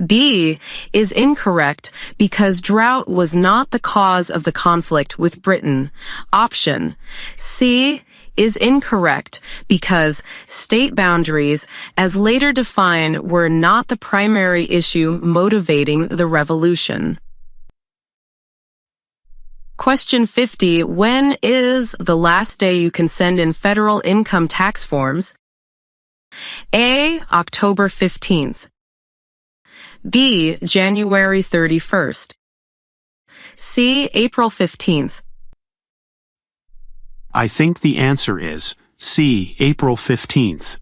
B is incorrect because drought was not the cause of the conflict with Britain. Option C is incorrect because state boundaries, as later defined, were not the primary issue motivating the revolution. Question 50. When is the last day you can send in federal income tax forms? A. October 15th. B. January 31st. C. April 15th. I think the answer is C. April 15th.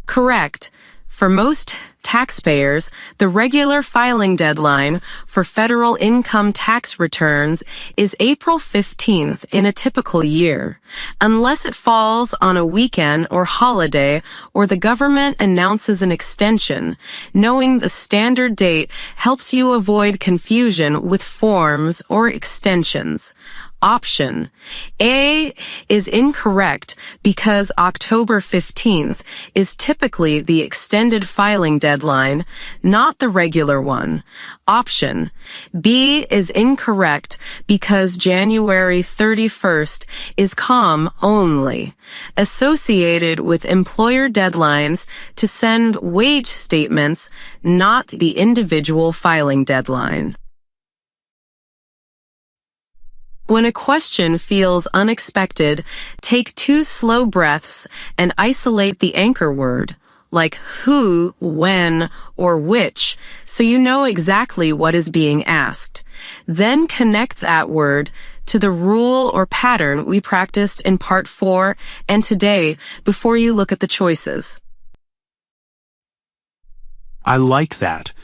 Correct. For most taxpayers, the regular filing deadline for federal income tax returns is April 15th in a typical year, unless it falls on a weekend or holiday or the government announces an extension. Knowing the standard date helps you avoid confusion with forms or extensions. Option A is incorrect because October 15th is typically the extended filing deadline, not the regular one. Option B is incorrect because January 31st is COM only, associated with employer deadlines to send wage statements, not the individual filing deadline. When a question feels unexpected, take 2 slow breaths and isolate the anchor word, like who, when, or which, so you know exactly what is being asked. Then connect that word to the rule or pattern we practiced in Part 4 and today before you look at the choices. I like that.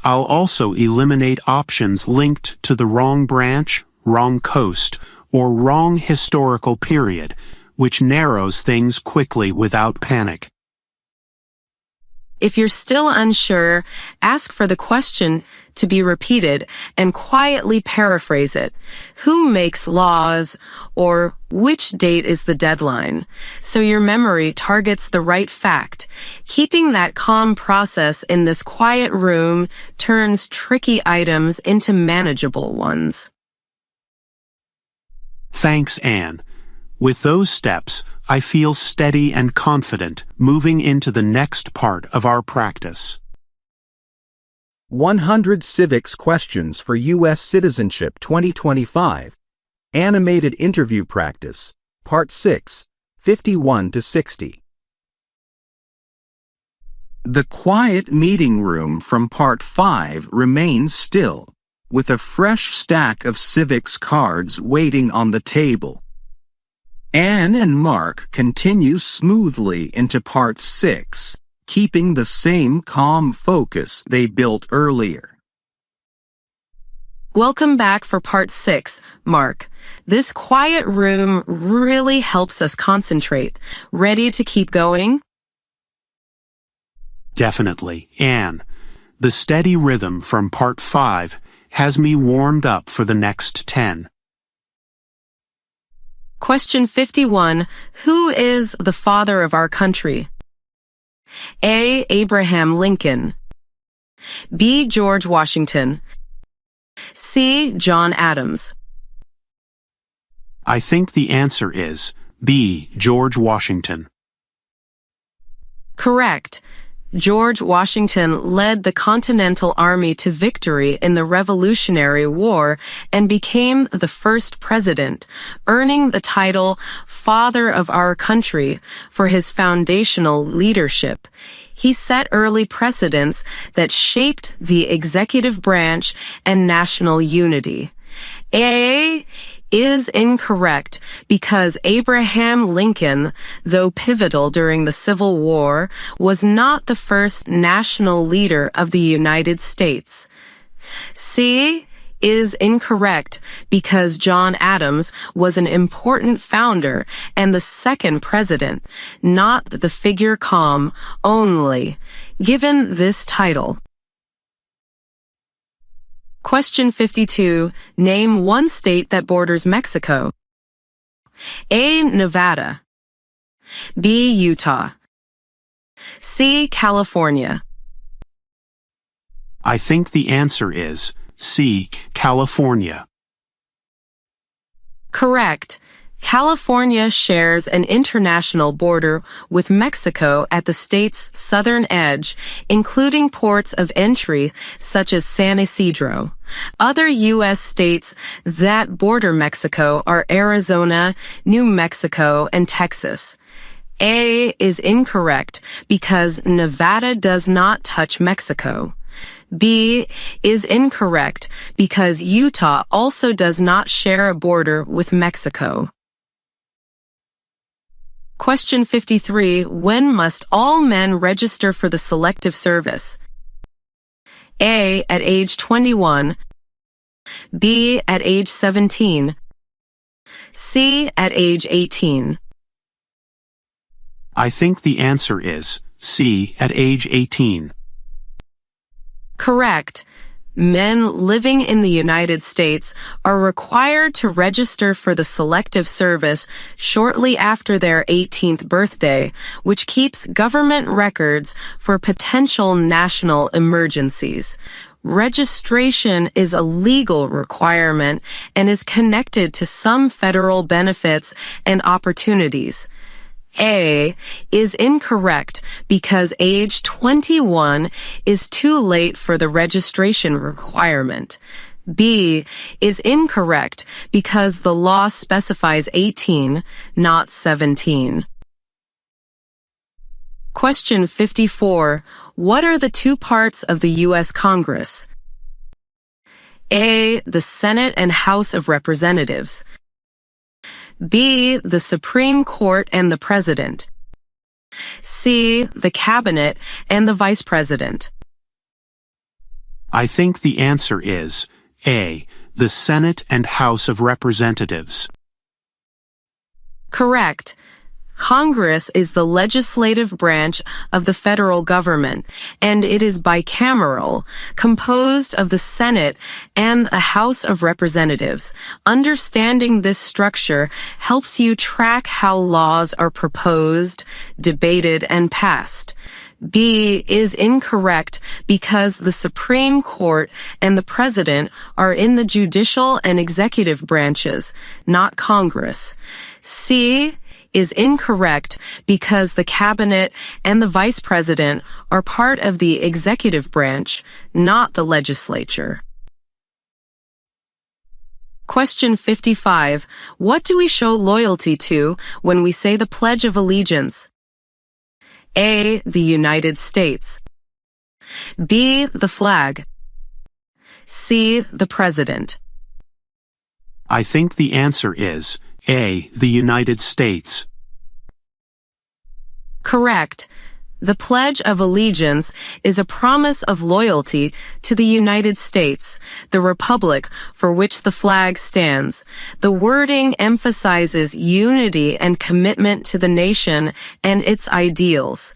I'll also eliminate options linked to the wrong branch, wrong coast, or wrong historical period, which narrows things quickly without panic. If you're still unsure, ask for the question to be repeated and quietly paraphrase it. Who makes laws? Or which date is the deadline? So your memory targets the right fact. Keeping that calm process in this quiet room turns tricky items into manageable ones. Thanks, Anne. With those steps, I feel steady and confident moving into the next part of our practice. 100 Civics Questions for US Citizenship 2025. Animated Interview Practice, Part 6, 51 to 60. The quiet meeting room from Part 5 remains still, with a fresh stack of civics cards waiting on the table. Anne and Mark continue smoothly into Part 6, keeping the same calm focus they built earlier. Welcome back for Part 6, Mark. This quiet room really helps us concentrate. Ready to keep going? Definitely, Anne. The steady rhythm from Part 5 has me warmed up for the next 10. Question 51. Who is the father of our country? A. Abraham Lincoln. B. George Washington. C. John Adams. I think the answer is B. George Washington. Correct. George Washington led the Continental Army to victory in the Revolutionary War and became the first president, earning the title Father of Our Country for his foundational leadership. He set early precedents that shaped the executive branch and national unity. A is incorrect because Abraham Lincoln, though pivotal during the Civil War, was not the first national leader of the United States. C is incorrect because John Adams was an important founder and the second president, not the figure com only, given this title. Question 52. Name one state that borders Mexico. A. Nevada. B. Utah. C. California. I think the answer is C. California. Correct. California shares an international border with Mexico at the state's southern edge, including ports of entry such as San Isidro. Other U.S. states that border Mexico are Arizona, New Mexico, and Texas. A is incorrect because Nevada does not touch Mexico. B is incorrect because Utah also does not share a border with Mexico. Question 53. When must all men register for the Selective Service? A. At age 21. B. At age 17. C. At age 18. I think the answer is C. At age 18. Correct. Men living in the United States are required to register for the Selective Service shortly after their 18th birthday, which keeps government records for potential national emergencies. Registration is a legal requirement and is connected to some federal benefits and opportunities. A is incorrect because age 21 is too late for the registration requirement. B is incorrect because the law specifies 18, not 17. Question 54. What are the two parts of the U.S. Congress? A. The Senate and House of Representatives. B. The Supreme Court and the President. C. The Cabinet and the Vice President. I think the answer is A. The Senate and House of Representatives. Correct. Congress is the legislative branch of the federal government, and it is bicameral, composed of the Senate and the House of Representatives. Understanding this structure helps you track how laws are proposed, debated, and passed. B is incorrect because the Supreme Court and the President are in the judicial and executive branches, not Congress. C is incorrect because the Cabinet and the Vice President are part of the executive branch, not the legislature. Question 55. What do we show loyalty to when we say the Pledge of Allegiance? A. The United States. B. The flag. C. The President. I think the answer is A. The United States. Correct. The Pledge of Allegiance is a promise of loyalty to the United States, the republic for which the flag stands. The wording emphasizes unity and commitment to the nation and its ideals.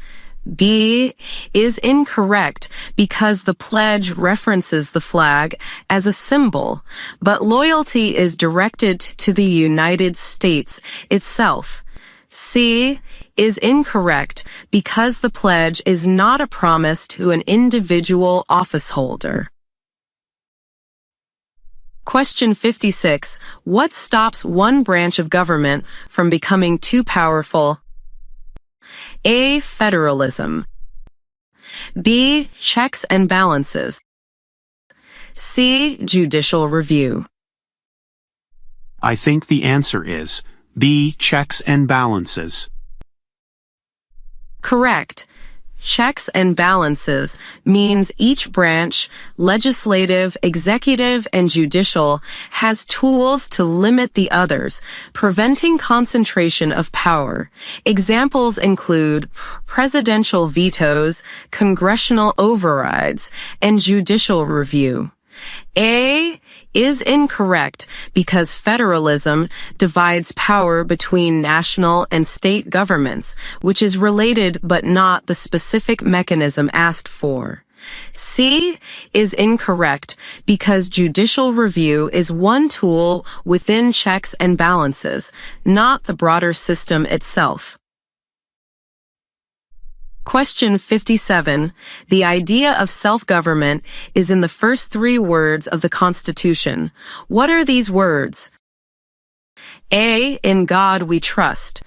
B is incorrect because the pledge references the flag as a symbol, but loyalty is directed to the United States itself. C is incorrect because the pledge is not a promise to an individual office holder. Question 56. What stops one branch of government from becoming too powerful? A. Federalism. B. Checks and balances. C. Judicial review. I think the answer is B. Checks and balances. Correct. Checks and balances means each branch, legislative, executive, and judicial, has tools to limit the others, preventing concentration of power. Examples include presidential vetoes, congressional overrides, and judicial review. A is incorrect because federalism divides power between national and state governments, which is related but not the specific mechanism asked for. C is incorrect because judicial review is one tool within checks and balances, not the broader system itself. Question 57. The idea of self-government is in the first three words of the Constitution. What are these words? A. In God we trust.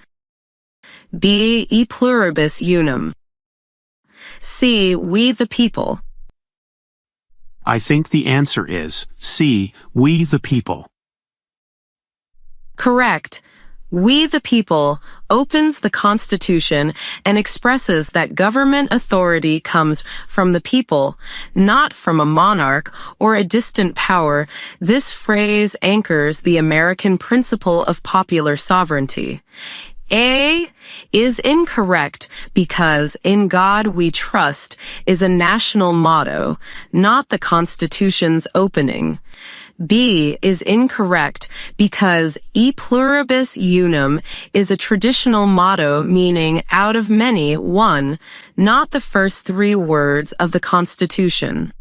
B. E pluribus unum. C. We the people. I think the answer is C. We the people. Correct. We the people opens the Constitution and expresses that government authority comes from the people, not from a monarch or a distant power. This phrase anchors the American principle of popular sovereignty. A is incorrect because in God we trust is a national motto, not the Constitution's opening. B is incorrect because e pluribus unum is a traditional motto meaning out of many, one, not the first three words of the Constitution.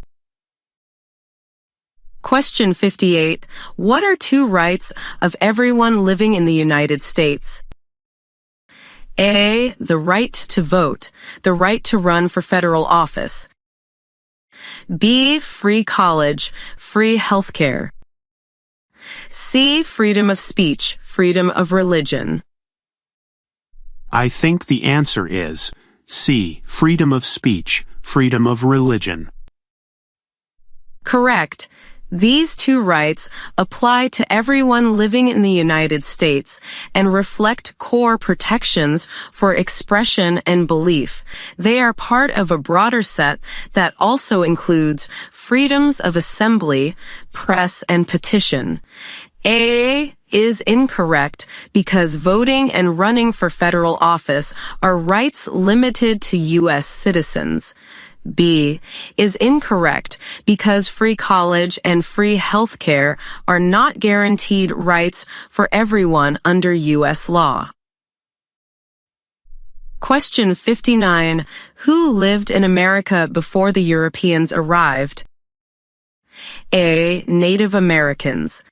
Question 58. What are two rights of everyone living in the United States? A. The right to vote, the right to run for federal office. B. Free college, free healthcare. C. Freedom of speech, freedom of religion. I think the answer is C. Freedom of speech, freedom of religion. Correct. These two rights apply to everyone living in the United States and reflect core protections for expression and belief. They are part of a broader set that also includes freedoms of assembly, press, and petition. A is incorrect because voting and running for federal office are rights limited to US citizens. B is incorrect because free college and free healthcare are not guaranteed rights for everyone under U.S. law. Question 59. Who lived in America before the Europeans arrived? A. Native Americans.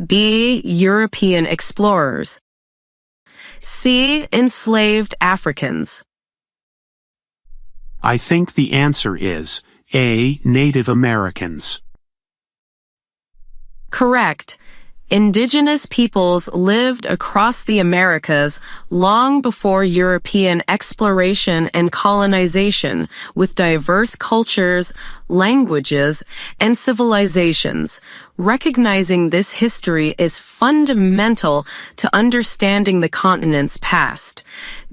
B. European explorers. C. Enslaved Africans. I think the answer is A. Native Americans. Correct. Indigenous peoples lived across the Americas long before European exploration and colonization, with diverse cultures, languages, and civilizations. Recognizing this history is fundamental to understanding the continent's past.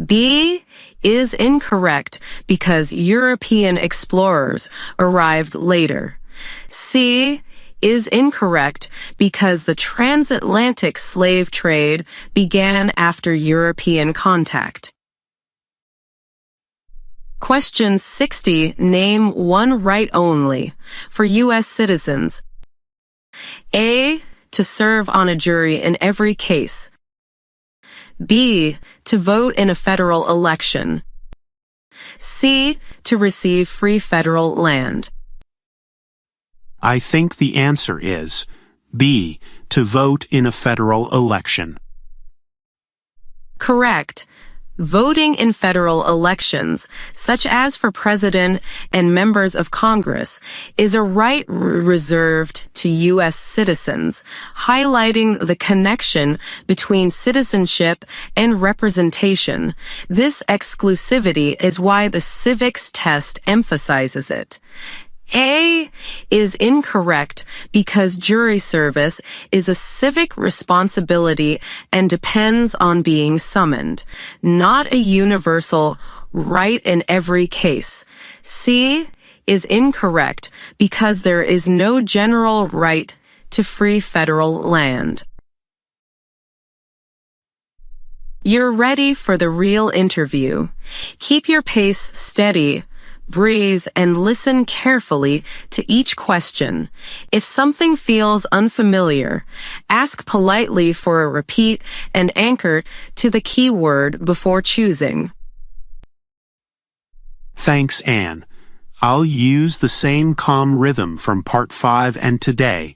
B is incorrect because European explorers arrived later. C is incorrect because the transatlantic slave trade began after European contact. Question 60. Name one right only for U.S. citizens. A. To serve on a jury in every case. B. To vote in a federal election. C. To receive free federal land. I think the answer is B. To vote in a federal election. Correct. Voting in federal elections, such as for president and members of Congress, is a right reserved to U.S. citizens, highlighting the connection between citizenship and representation. This exclusivity is why the Civics Test emphasizes it. A is incorrect because jury service is a civic responsibility and depends on being summoned, not a universal right in every case. C is incorrect because there is no general right to free federal land. You're ready for the real interview. Keep your pace steady. Breathe and listen carefully to each question. If something feels unfamiliar, ask politely for a repeat and anchor to the keyword before choosing. Thanks, Anne. I'll use the same calm rhythm from Part 5 and today,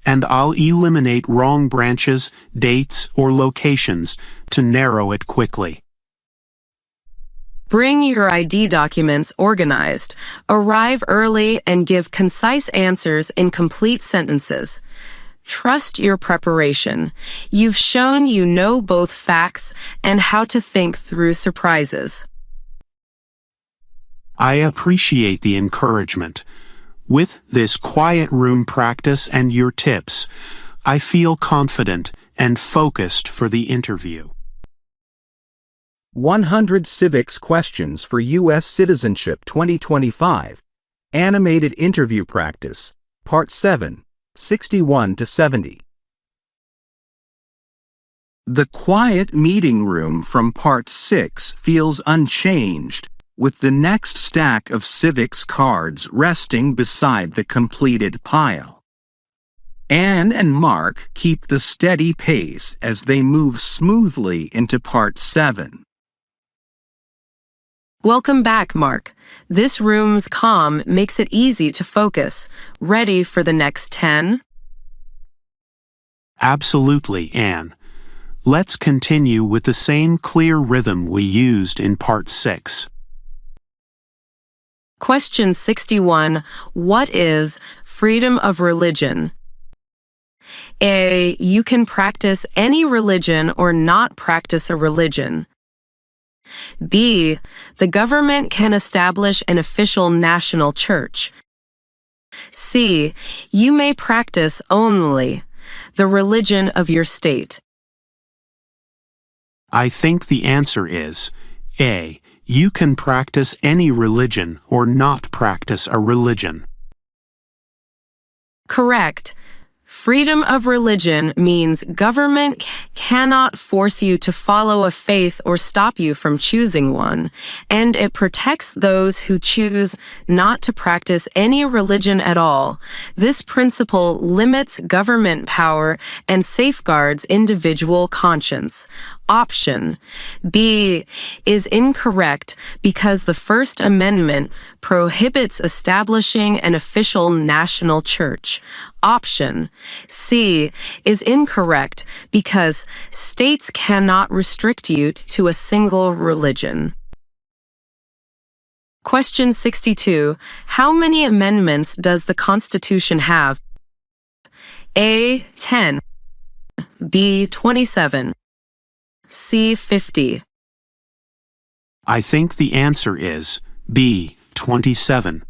and I'll eliminate wrong branches, dates, or locations to narrow it quickly. Bring your ID documents organized. Arrive early and give concise answers in complete sentences. Trust your preparation. You've shown you know both facts and how to think through surprises. I appreciate the encouragement. With this quiet room practice and your tips, I feel confident and focused for the interview. 100 Civics Questions for US Citizenship 2025. Animated Interview Practice. Part 7, 61 to 70. The quiet meeting room from Part 6 feels unchanged, with the next stack of civics cards resting beside the completed pile. Anne and Mark keep the steady pace as they move smoothly into Part 7. Welcome back, Mark. This room's calm makes it easy to focus. Ready for the next 10? Absolutely, Anne. Let's continue with the same clear rhythm we used in Part 6. Question 61. What is freedom of religion? A. You can practice any religion or not practice a religion. B. The government can establish an official national church. C. You may practice only the religion of your state. I think the answer is A. You can practice any religion or not practice a religion. Correct. Freedom of religion means government cannot force you to follow a faith or stop you from choosing one, and it protects those who choose not to practice any religion at all. This principle limits government power and safeguards individual conscience. Option B is incorrect because the First Amendment prohibits establishing an official national church. Option C is incorrect because states cannot restrict you to a single religion. Question 62. How many amendments does the Constitution have? A. 10. B. 27. C. 50. I think the answer is B. 27.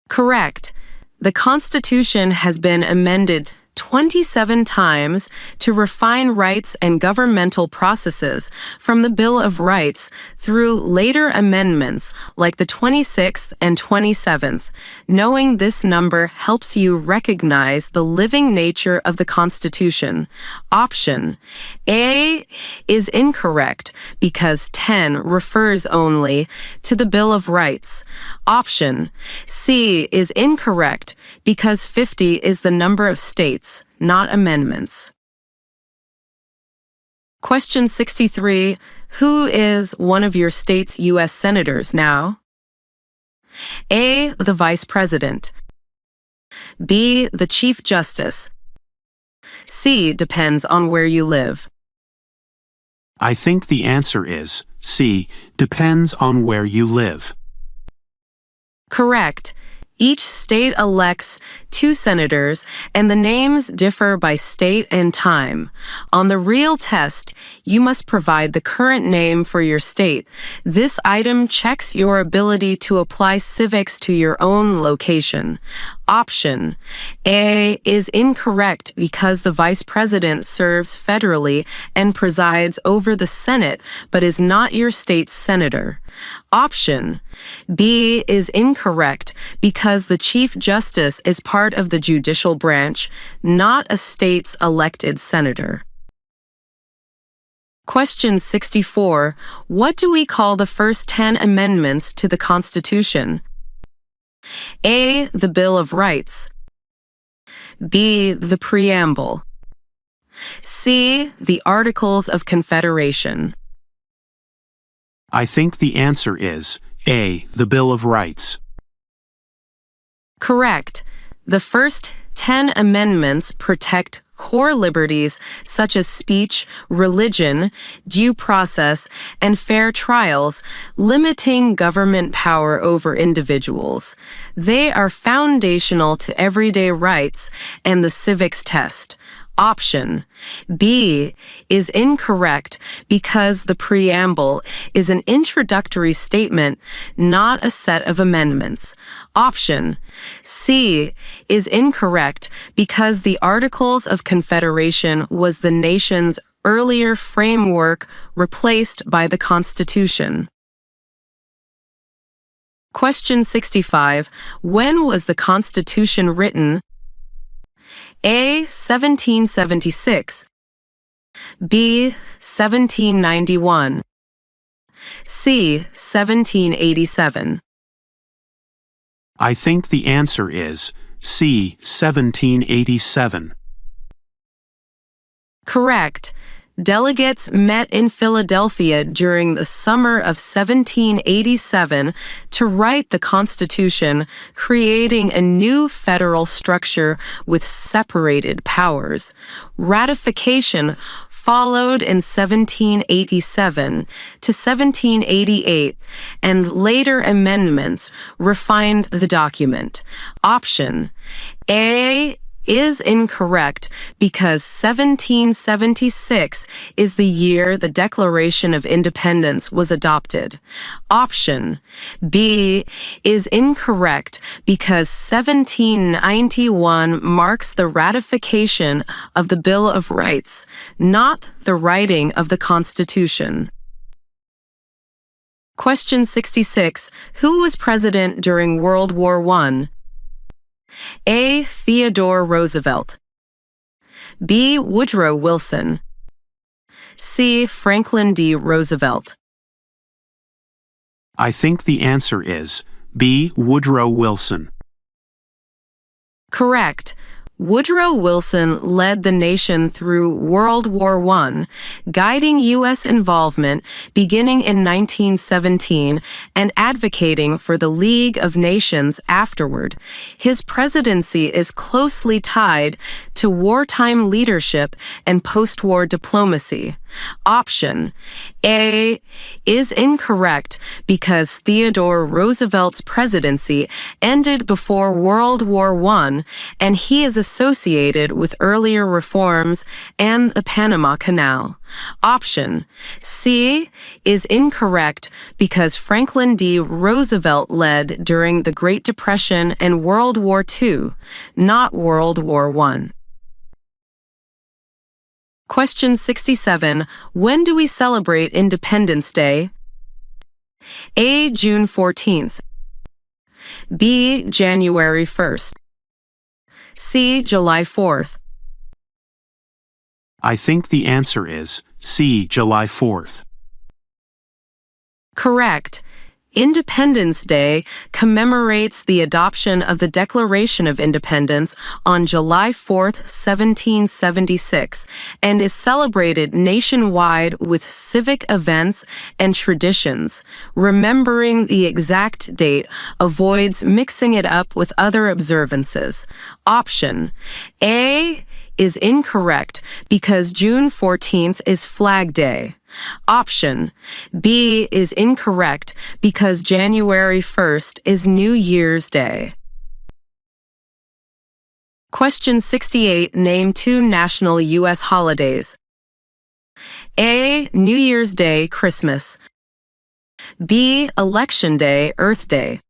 Correct. The Constitution has been amended 27 times to refine rights and governmental processes, from the Bill of Rights through later amendments like the 26th and 27th. Knowing this number helps you recognize the living nature of the Constitution. Option A is incorrect because 10 refers only to the Bill of Rights. Option C is incorrect because 50 is the number of states, not amendments. Question 63. Who is one of your state's U.S. senators now? A. The Vice President. B. The Chief Justice. C. Depends on where you live. I think the answer is C. Depends on where you live. Correct. Each state elects 2 senators, and the names differ by state and time. On the real test, you must provide the current name for your state. This item checks your ability to apply civics to your own location. Option A is incorrect because the Vice President serves federally and presides over the Senate but is not your state's senator. Option B is incorrect because the Chief Justice is part of the judicial branch, not a state's elected senator. Question 64. What do we call the first 10 amendments to the Constitution? A. The Bill of Rights. B. The Preamble. C. The Articles of Confederation. I think the answer is A. The Bill of Rights. Correct. The first 10 amendments protect core liberties such as speech, religion, due process, and fair trials, limiting government power over individuals. They are foundational to everyday rights and the Civics Test. Option B is incorrect because the preamble is an introductory statement, not a set of amendments. Option C is incorrect because the Articles of Confederation was the nation's earlier framework replaced by the Constitution. Question 65. When was the Constitution written? A. 1776. B. 1791. C. 1787. I think the answer is C. 1787. Correct. Delegates met in Philadelphia during the summer of 1787 to write the Constitution, creating a new federal structure with separated powers. Ratification followed in 1787 to 1788, and later amendments refined the document. Option A is incorrect because 1776 is the year the Declaration of Independence was adopted. Option B is incorrect because 1791 marks the ratification of the Bill of Rights, not the writing of the Constitution. Question 66. Who was president during World War I? A. Theodore Roosevelt. B. Woodrow Wilson. C. Franklin D. Roosevelt. I think the answer is B. Woodrow Wilson. Correct. Woodrow Wilson led the nation through World War I, guiding U.S. involvement beginning in 1917 and advocating for the League of Nations afterward. His presidency is closely tied to wartime leadership and post-war diplomacy. Option A is incorrect because Theodore Roosevelt's presidency ended before World War I, and he is associated with earlier reforms and the Panama Canal. Option C is incorrect because Franklin D. Roosevelt led during the Great Depression and World War II, not World War I. Question 67. When do we celebrate Independence Day? A. June 14th. B. January 1st. C. July 4th. I think the answer is C. July 4th. Correct. Independence Day commemorates the adoption of the Declaration of Independence on July 4, 1776, and is celebrated nationwide with civic events and traditions. Remembering the exact date avoids mixing it up with other observances. Option A is incorrect because June 14th is Flag Day. Option B is incorrect because January 1st is New Year's Day. Question 68. Name two national U.S. holidays. A. New Year's Day, Christmas. B. Election Day, Earth Day.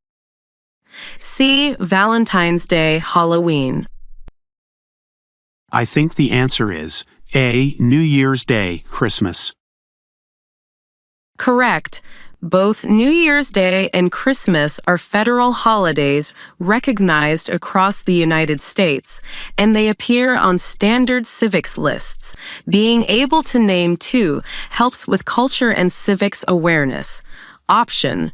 C. Valentine's Day, Halloween. I think the answer is A. New Year's Day, Christmas. Correct. Both New Year's Day and Christmas are federal holidays recognized across the United States, and they appear on standard civics lists. Being able to name two helps with culture and civics awareness. Option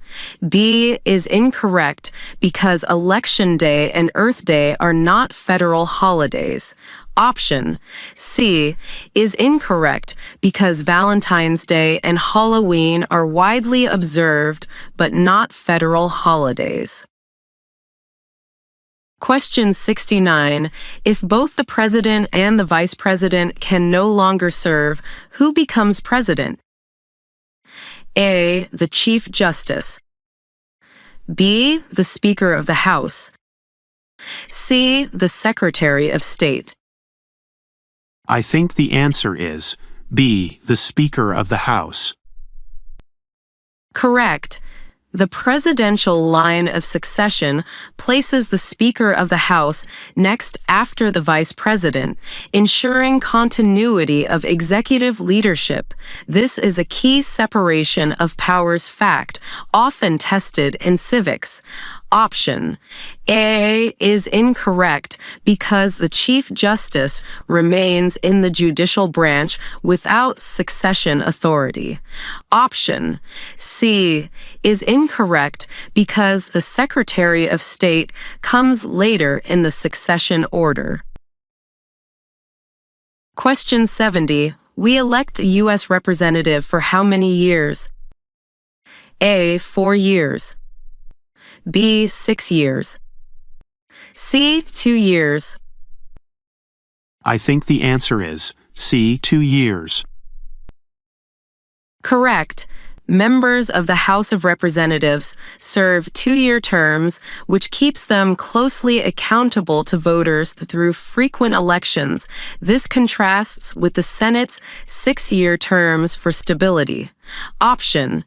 B is incorrect because Election Day and Earth Day are not federal holidays. Option C is incorrect because Valentine's Day and Halloween are widely observed but not federal holidays. Question 69. If both the president and the vice president can no longer serve, who becomes president? A. The Chief Justice. B. The Speaker of the House. C. The Secretary of State. I think the answer is B. The Speaker of the House. Correct. The presidential line of succession places the Speaker of the House next after the Vice President, ensuring continuity of executive leadership. This is a key separation of powers fact, often tested in civics. Option A is incorrect because the Chief Justice remains in the judicial branch without succession authority. Option C is incorrect because the Secretary of State comes later in the succession order. Question 70. We elect the U.S. representative for how many years? A. 4 years. B. 6 years. C. 2 years. I think the answer is C. 2 years. Correct. Members of the House of Representatives serve 2-year terms, which keeps them closely accountable to voters through frequent elections. This contrasts with the Senate's 6-year terms for stability. Option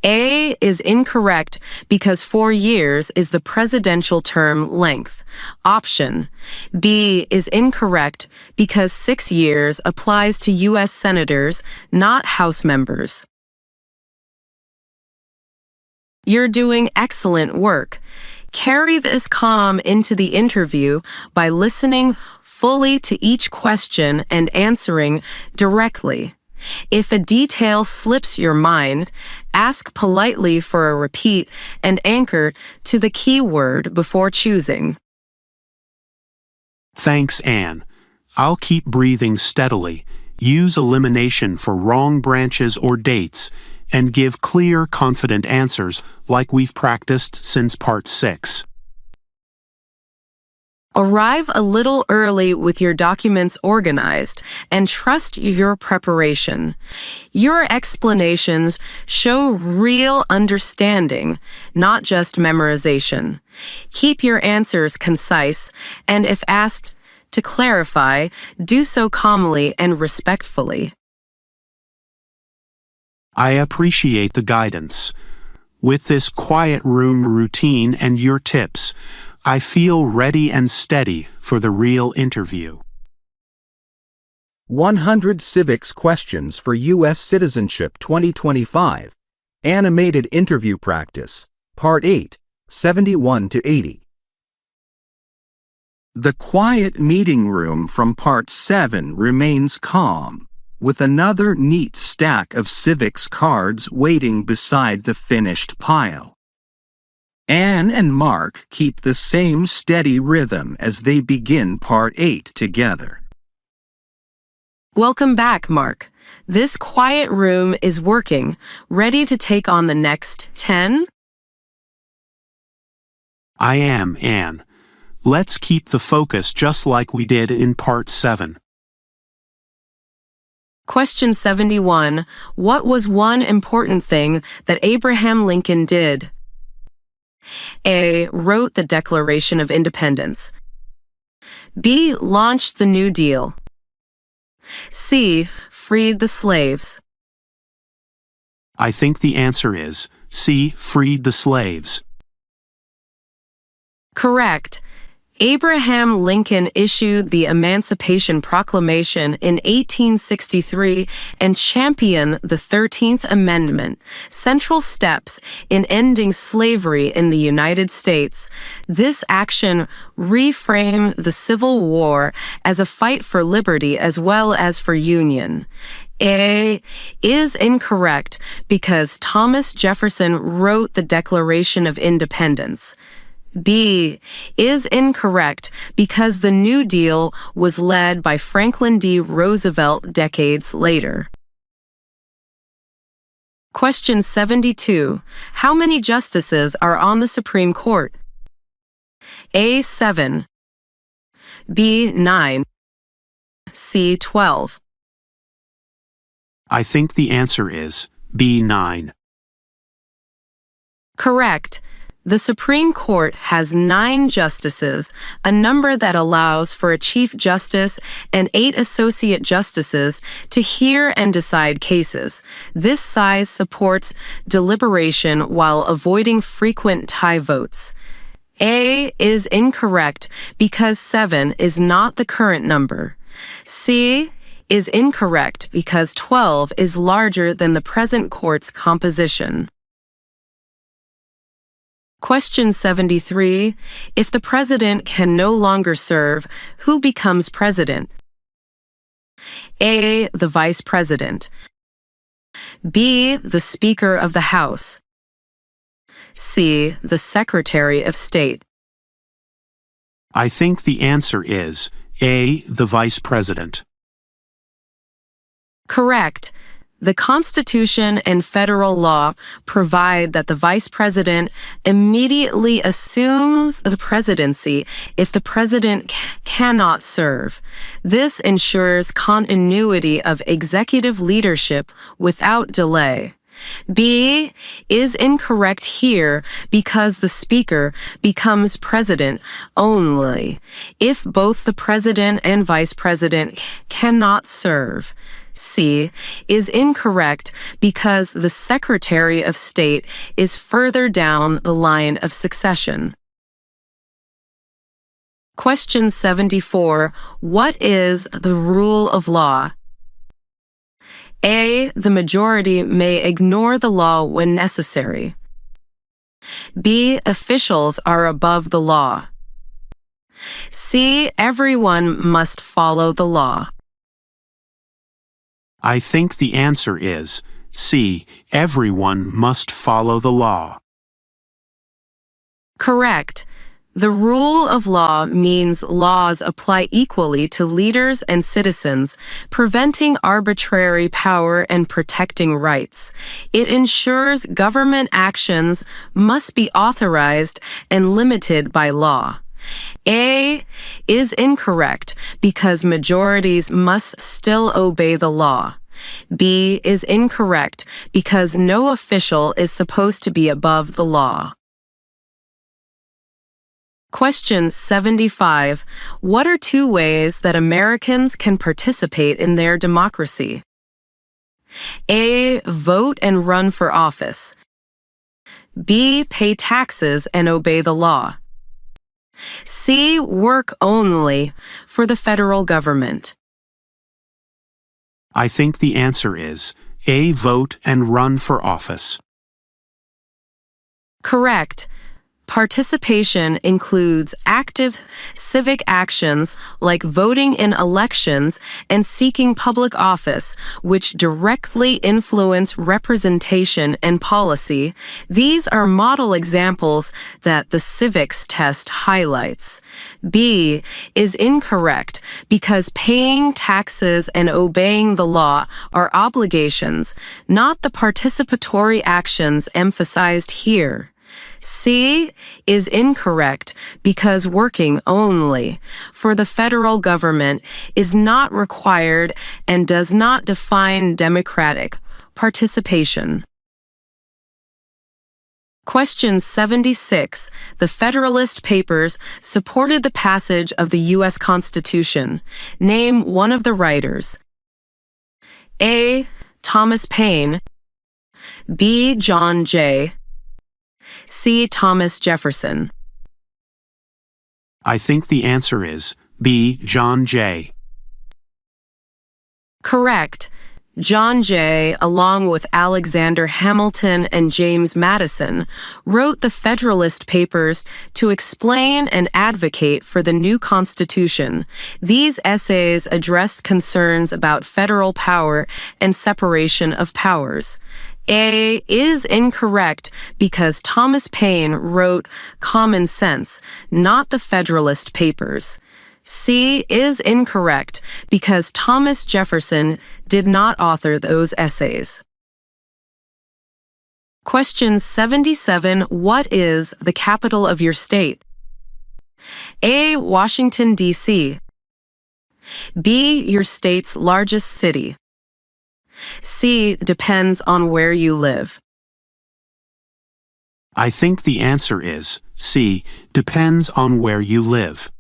A is incorrect because 4 years is the presidential term length. Option B is incorrect because 6 years applies to U.S. senators, not House members. You're doing excellent work. Carry this calm into the interview by listening fully to each question and answering directly. If a detail slips your mind, ask politely for a repeat and anchor to the key word before choosing. Thanks, Anne. I'll keep breathing steadily, use elimination for wrong branches or dates, and give clear, confident answers like we've practiced since Part 6. Arrive a little early with your documents organized and trust your preparation. Your explanations show real understanding, not just memorization. Keep your answers concise, and if asked to clarify, do so calmly and respectfully. I appreciate the guidance. With this quiet room routine and your tips, I feel ready and steady for the real interview. 100 Civics Questions for US Citizenship 2025. Animated Interview Practice. Part 8, 71 to 80. The quiet meeting room from Part 7 remains calm, with another neat stack of civics cards waiting beside the finished pile. Anne and Mark keep the same steady rhythm as they begin Part 8 together. Welcome back, Mark. This quiet room is working, ready to take on the next 10? I am, Anne. Let's keep the focus just like we did in Part 7. Question 71. What was one important thing that Abraham Lincoln did? A. Wrote the Declaration of Independence. B. Launched the New Deal. C. Freed the slaves. I think the answer is C. Freed the slaves. Correct. Abraham Lincoln issued the Emancipation Proclamation in 1863 and championed the 13th Amendment, central steps in ending slavery in the United States. This action reframed the Civil War as a fight for liberty as well as for union. A is incorrect because Thomas Jefferson wrote the Declaration of Independence. B is incorrect because the New Deal was led by Franklin D. Roosevelt decades later. Question 72. How many justices are on the Supreme Court? A. 7. B. 9. C. 12. I think the answer is B. 9. Correct. The Supreme Court has 9 justices, a number that allows for a Chief Justice and 8 Associate Justices to hear and decide cases. This size supports deliberation while avoiding frequent tie votes. A is incorrect because 7 is not the current number. C is incorrect because 12 is larger than the present court's composition. Question 73. If the president can no longer serve, who becomes president? A. The vice president. B. The Speaker of the House. C. The Secretary of State. I think the answer is A. The vice president. Correct. The Constitution and federal law provide that the vice president immediately assumes the presidency if the president cannot serve. This ensures continuity of executive leadership without delay. B is incorrect here because the Speaker becomes president only if both the president and vice president cannot serve. C is incorrect because the Secretary of State is further down the line of succession. Question 74. What is the rule of law? A. The majority may ignore the law when necessary. B. Officials are above the law. C. Everyone must follow the law. I think the answer is C. Everyone must follow the law. Correct. The rule of law means laws apply equally to leaders and citizens, preventing arbitrary power and protecting rights. It ensures government actions must be authorized and limited by law. A is incorrect because majorities must still obey the law. B is incorrect because no official is supposed to be above the law. Question 75. What are 2 ways that Americans can participate in their democracy? A. Vote and run for office. B. Pay taxes and obey the law. C. Work only for the federal government. I think the answer is A. Vote and run for office. Correct. Participation includes active civic actions like voting in elections and seeking public office, which directly influence representation and policy. These are model examples that the Civics Test highlights. B is incorrect because paying taxes and obeying the law are obligations, not the participatory actions emphasized here. C is incorrect because working only for the federal government is not required and does not define democratic participation. Question 76. The Federalist Papers supported the passage of the U.S. Constitution. Name one of the writers. A. Thomas Paine. B. John Jay. C. Thomas Jefferson. I think the answer is B. John Jay. Correct. John Jay, along with Alexander Hamilton and James Madison, wrote the Federalist Papers to explain and advocate for the new Constitution. These essays addressed concerns about federal power and separation of powers. A is incorrect because Thomas Paine wrote Common Sense, not the Federalist Papers. C is incorrect because Thomas Jefferson did not author those essays. Question 77. What is the capital of your state? A. Washington, D.C. B. Your state's largest city. C. Depends on where you live. I think the answer is C. Depends on where you live.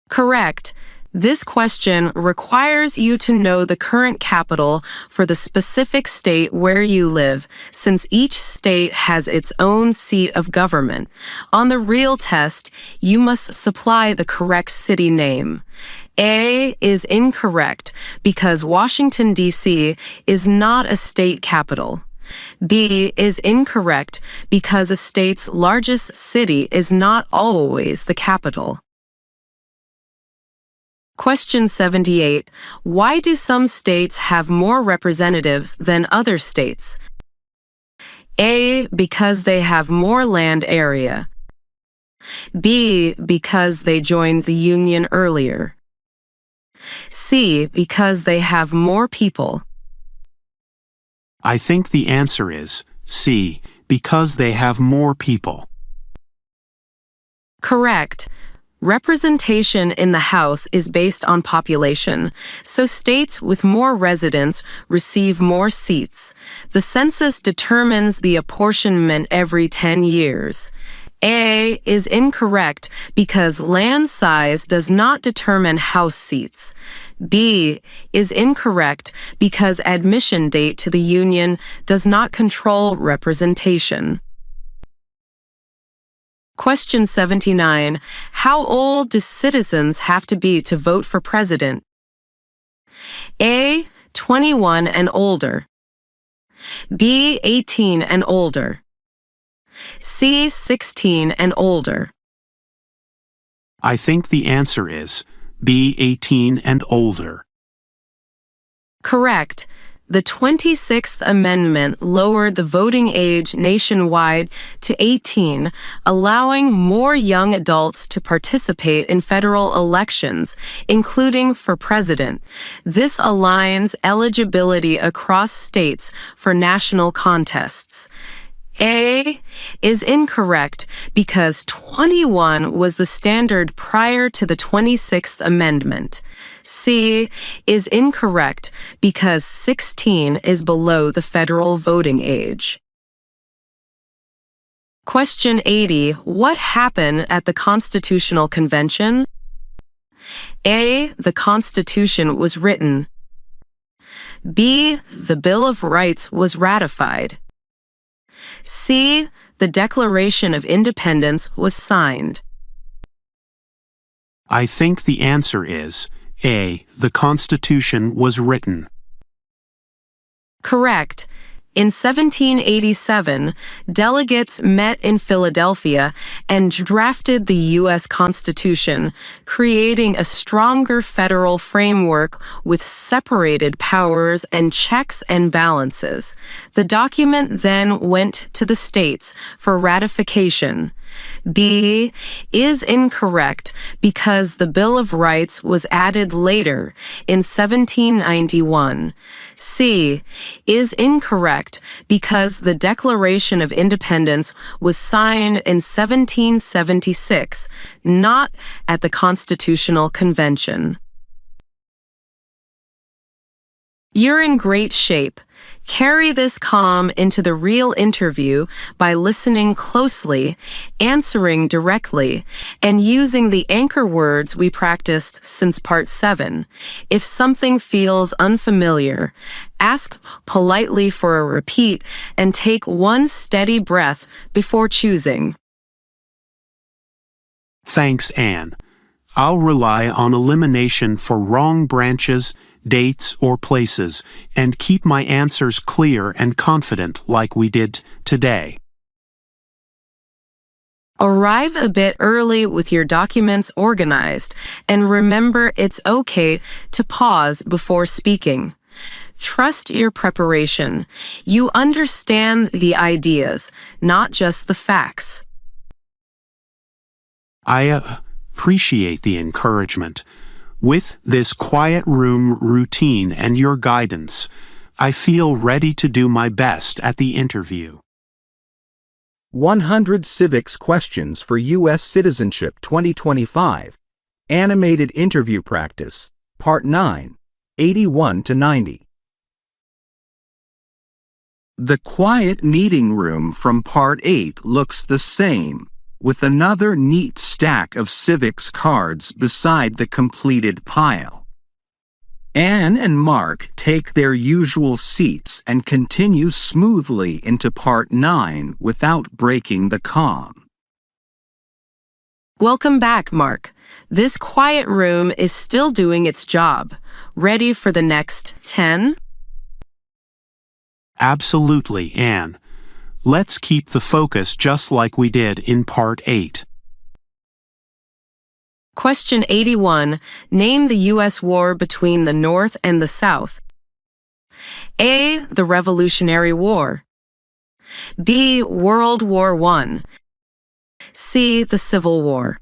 Correct. This question requires you to know the current capital for the specific state where you live, since each state has its own seat of government. On the real test, you must supply the correct city name. A is incorrect because Washington, D.C. is not a state capital. B is incorrect because a state's largest city is not always the capital. Question 78. Why do some states have more representatives than other states? A. Because they have more land area. B. Because they joined the Union earlier. C. Because they have more people. I think the answer is C. Because they have more people. Correct. Representation in the House is based on population, so states with more residents receive more seats. The census determines the apportionment every 10 years. A is incorrect because land size does not determine House seats. B is incorrect because admission date to the Union does not control representation. Question 79. How old do citizens have to be to vote for president? A. 21 and older. B. 18 and older. C. 16 and older. I think the answer is B. 18 and older. Correct. The 26th Amendment lowered the voting age nationwide to 18, allowing more young adults to participate in federal elections, including for president. This aligns eligibility across states for national contests. A is incorrect because 21 was the standard prior to the 26th Amendment. C is incorrect because 16 is below the federal voting age. Question 80. What happened at the Constitutional Convention? A. The Constitution was written. B. The Bill of Rights was ratified. C. The Declaration of Independence was signed. I think the answer is A. The Constitution was written. Correct. In 1787, delegates met in Philadelphia and drafted the U.S. Constitution, creating a stronger federal framework with separated powers and checks and balances. The document then went to the states for ratification. B is incorrect because the Bill of Rights was added later in 1791. C is incorrect because the Declaration of Independence was signed in 1776, not at the Constitutional Convention. You're in great shape. Carry this calm into the real interview by listening closely, answering directly, and using the anchor words we practiced since Part 7. If something feels unfamiliar, ask politely for a repeat and take one steady breath before choosing. Thanks, Anne. I'll rely on elimination for wrong branches, dates, or places, and keep my answers clear and confident like we did today. Arrive a bit early with your documents organized, and remember it's okay to pause before speaking. Trust your preparation. You understand the ideas, not just the facts. I appreciate the encouragement. With this quiet room routine and your guidance, I feel ready to do my best at the interview. 100 Civics Questions for US Citizenship 2025. Animated Interview Practice, Part 9, 81 to 90. The quiet meeting room from Part 8 looks the same, with another neat stack of civics cards beside the completed pile. Anne and Mark take their usual seats and continue smoothly into Part 9 without breaking the calm. Welcome back, Mark. This quiet room is still doing its job. Ready for the next 10? Absolutely, Anne. Let's keep the focus just like we did in Part 8. Question 81. Name the U.S. war between the North and the South. A. The Revolutionary War. B. World War I. C. The Civil War.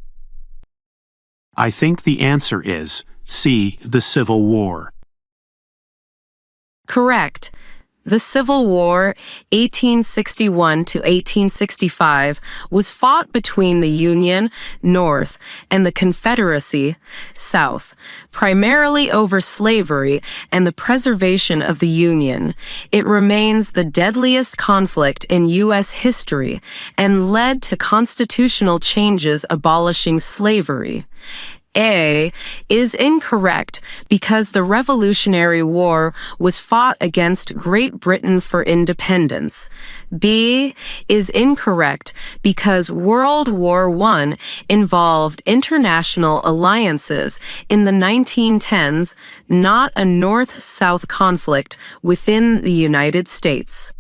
I think the answer is C. The Civil War. Correct. The Civil War, 1861 to 1865, was fought between the Union, North, and the Confederacy, South, primarily over slavery and the preservation of the Union. It remains the deadliest conflict in U.S. history and led to constitutional changes abolishing slavery. A is incorrect because the Revolutionary War was fought against Great Britain for independence. B is incorrect because World War I involved international alliances in the 1910s, not a North-South conflict within the United States.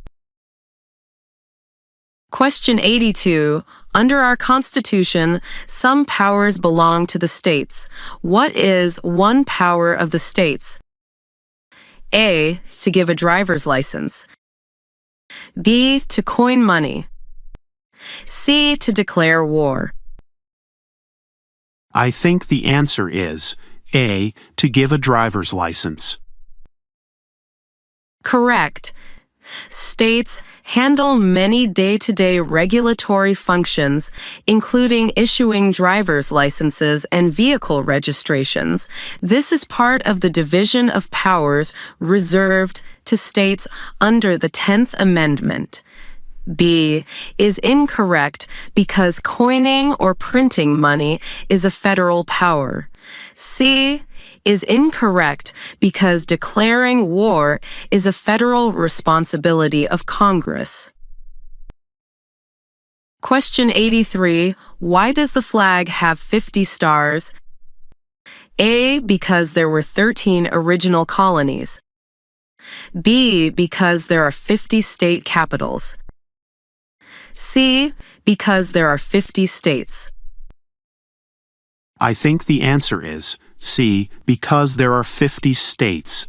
Question 82. Under our Constitution, some powers belong to the states. What is one power of the states? A. To give a driver's license. B. To coin money. C. To declare war. I think the answer is A. To give a driver's license. Correct. States handle many day-to-day regulatory functions, including issuing driver's licenses and vehicle registrations. This is part of the division of powers reserved to states under the 10th Amendment. B is incorrect because coining or printing money is a federal power. C is incorrect because declaring war is a federal responsibility of Congress. Question 83. Why does the flag have 50 stars? A. Because there were 13 original colonies. B. Because there are 50 state capitals. C. Because there are 50 states. I think the answer is C. Because there are 50 states.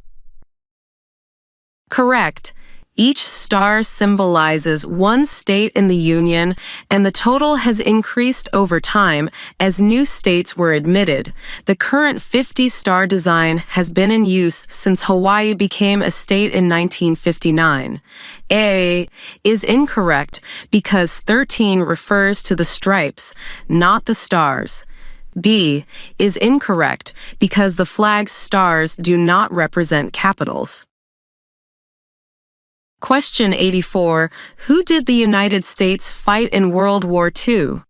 Correct. Each star symbolizes one state in the Union, and the total has increased over time as new states were admitted. The current 50-star design has been in use since Hawaii became a state in 1959. A is incorrect because 13 refers to the stripes, not the stars. B is incorrect because the flag's stars do not represent capitals. Question 84. Who did the United States fight in World War II?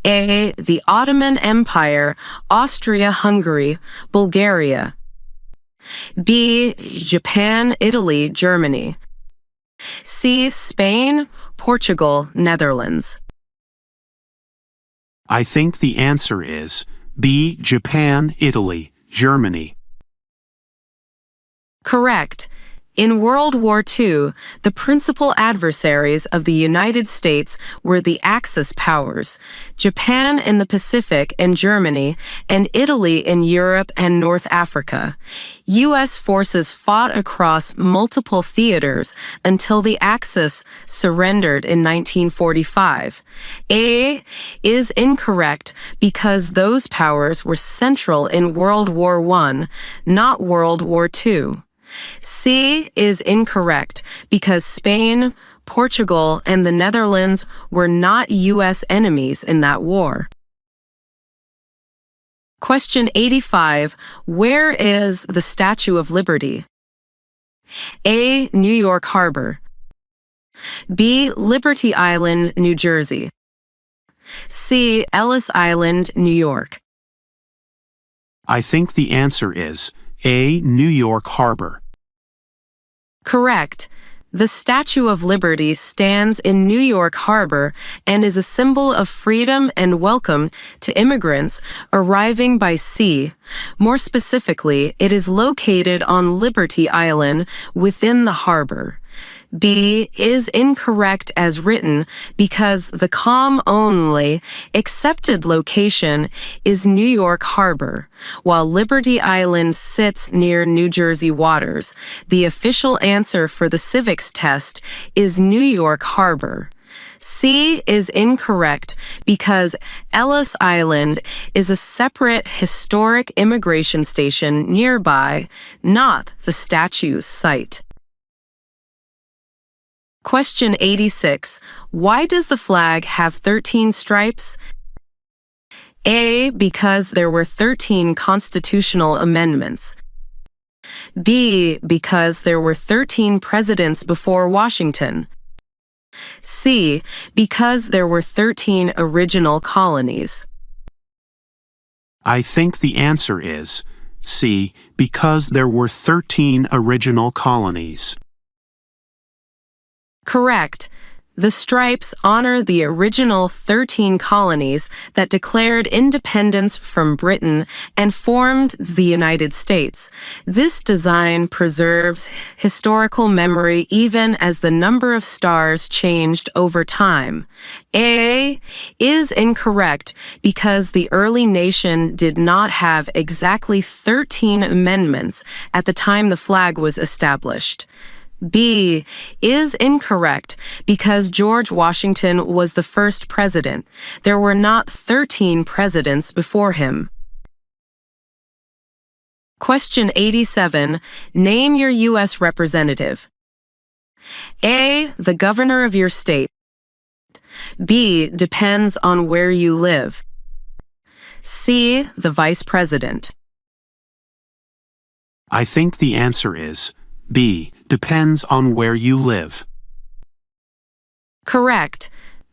A. The Ottoman Empire, Austria-Hungary, Bulgaria. B. Japan, Italy, Germany. C. Spain, Portugal, Netherlands. I think the answer is B. Japan, Italy, Germany. Correct. In World War II, the principal adversaries of the United States were the Axis powers, Japan in the Pacific and Germany, and Italy in Europe and North Africa. U.S. forces fought across multiple theaters until the Axis surrendered in 1945. A is incorrect because those powers were central in World War I, not World War II. C is incorrect because Spain, Portugal, and the Netherlands were not U.S. enemies in that war. Question 85. Where is the Statue of Liberty? A. New York Harbor. B. Liberty Island, New Jersey. C. Ellis Island, New York. I think the answer is A. New York Harbor. Correct. The Statue of Liberty stands in New York Harbor and is a symbol of freedom and welcome to immigrants arriving by sea. More specifically, it is located on Liberty Island within the harbor. B is incorrect as written because the COM-only accepted location is New York Harbor, while Liberty Island sits near New Jersey waters. The official answer for the civics test is New York Harbor. C is incorrect because Ellis Island is a separate historic immigration station nearby, not the statue's site. Question 86. Why does the flag have 13 stripes? A. Because there were 13 constitutional amendments. B. Because there were 13 presidents before Washington. C. Because there were 13 original colonies. I think the answer is C. Because there were 13 original colonies. Correct. The stripes honor the original 13 colonies that declared independence from Britain and formed the United States. This design preserves historical memory even as the number of stars changed over time. A is incorrect because the early nation did not have exactly 13 amendments at the time the flag was established. B is incorrect because George Washington was the first president. There were not 13 presidents before him. Question 87. Name your U.S. representative. A. The governor of your state. B. Depends on where you live. C. The vice president. I think the answer is B. Depends on where you live. Correct.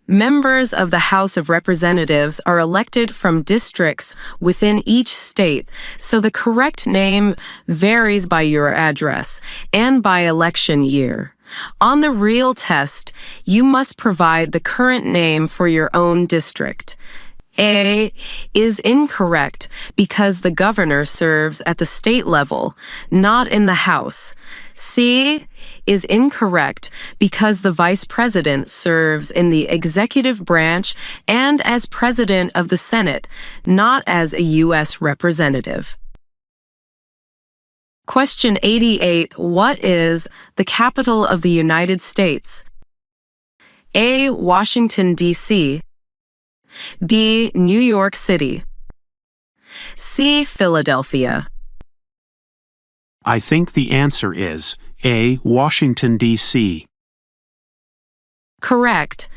Members of the House of Representatives are elected from districts within each state, so the correct name varies by your address and by election year. On the real test, you must provide the current name for your own district. A is incorrect because the governor serves at the state level, not in the House. C is incorrect because the vice president serves in the executive branch and as president of the Senate, not as a U.S. representative. Question 88. What is the capital of the United States? A. Washington, D.C. B. New York City. C. Philadelphia. I think the answer is A. Washington, D.C. Correct.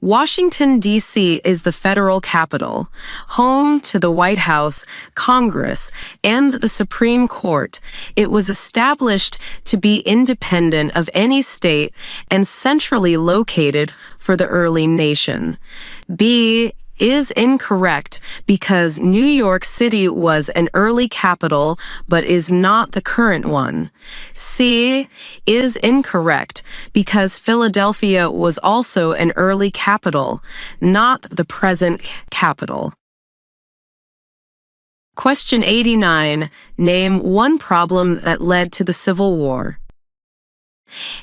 Washington, D.C. is the federal capital, home to the White House, Congress, and the Supreme Court. It was established to be independent of any state and centrally located for the early nation. B is incorrect because New York City was an early capital but is not the current one. C is incorrect because Philadelphia was also an early capital, not the present capital. Question 89. Name one problem that led to the Civil War.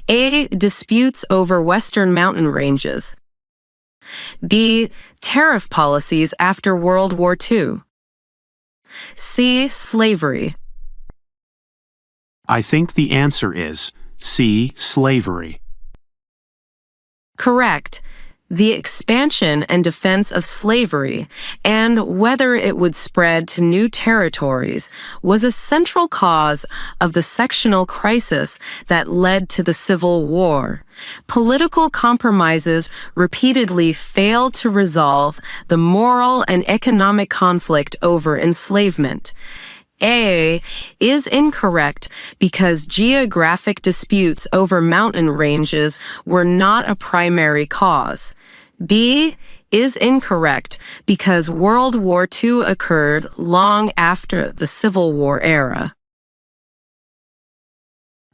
A. Disputes over Western mountain ranges. B. Tariff policies after World War II. C. Slavery. I think the answer is C. Slavery. Correct. The expansion and defense of slavery, and whether it would spread to new territories, was a central cause of the sectional crisis that led to the Civil War. Political compromises repeatedly failed to resolve the moral and economic conflict over enslavement. A is incorrect because geographic disputes over mountain ranges were not a primary cause. B is incorrect because World War II occurred long after the Civil War era.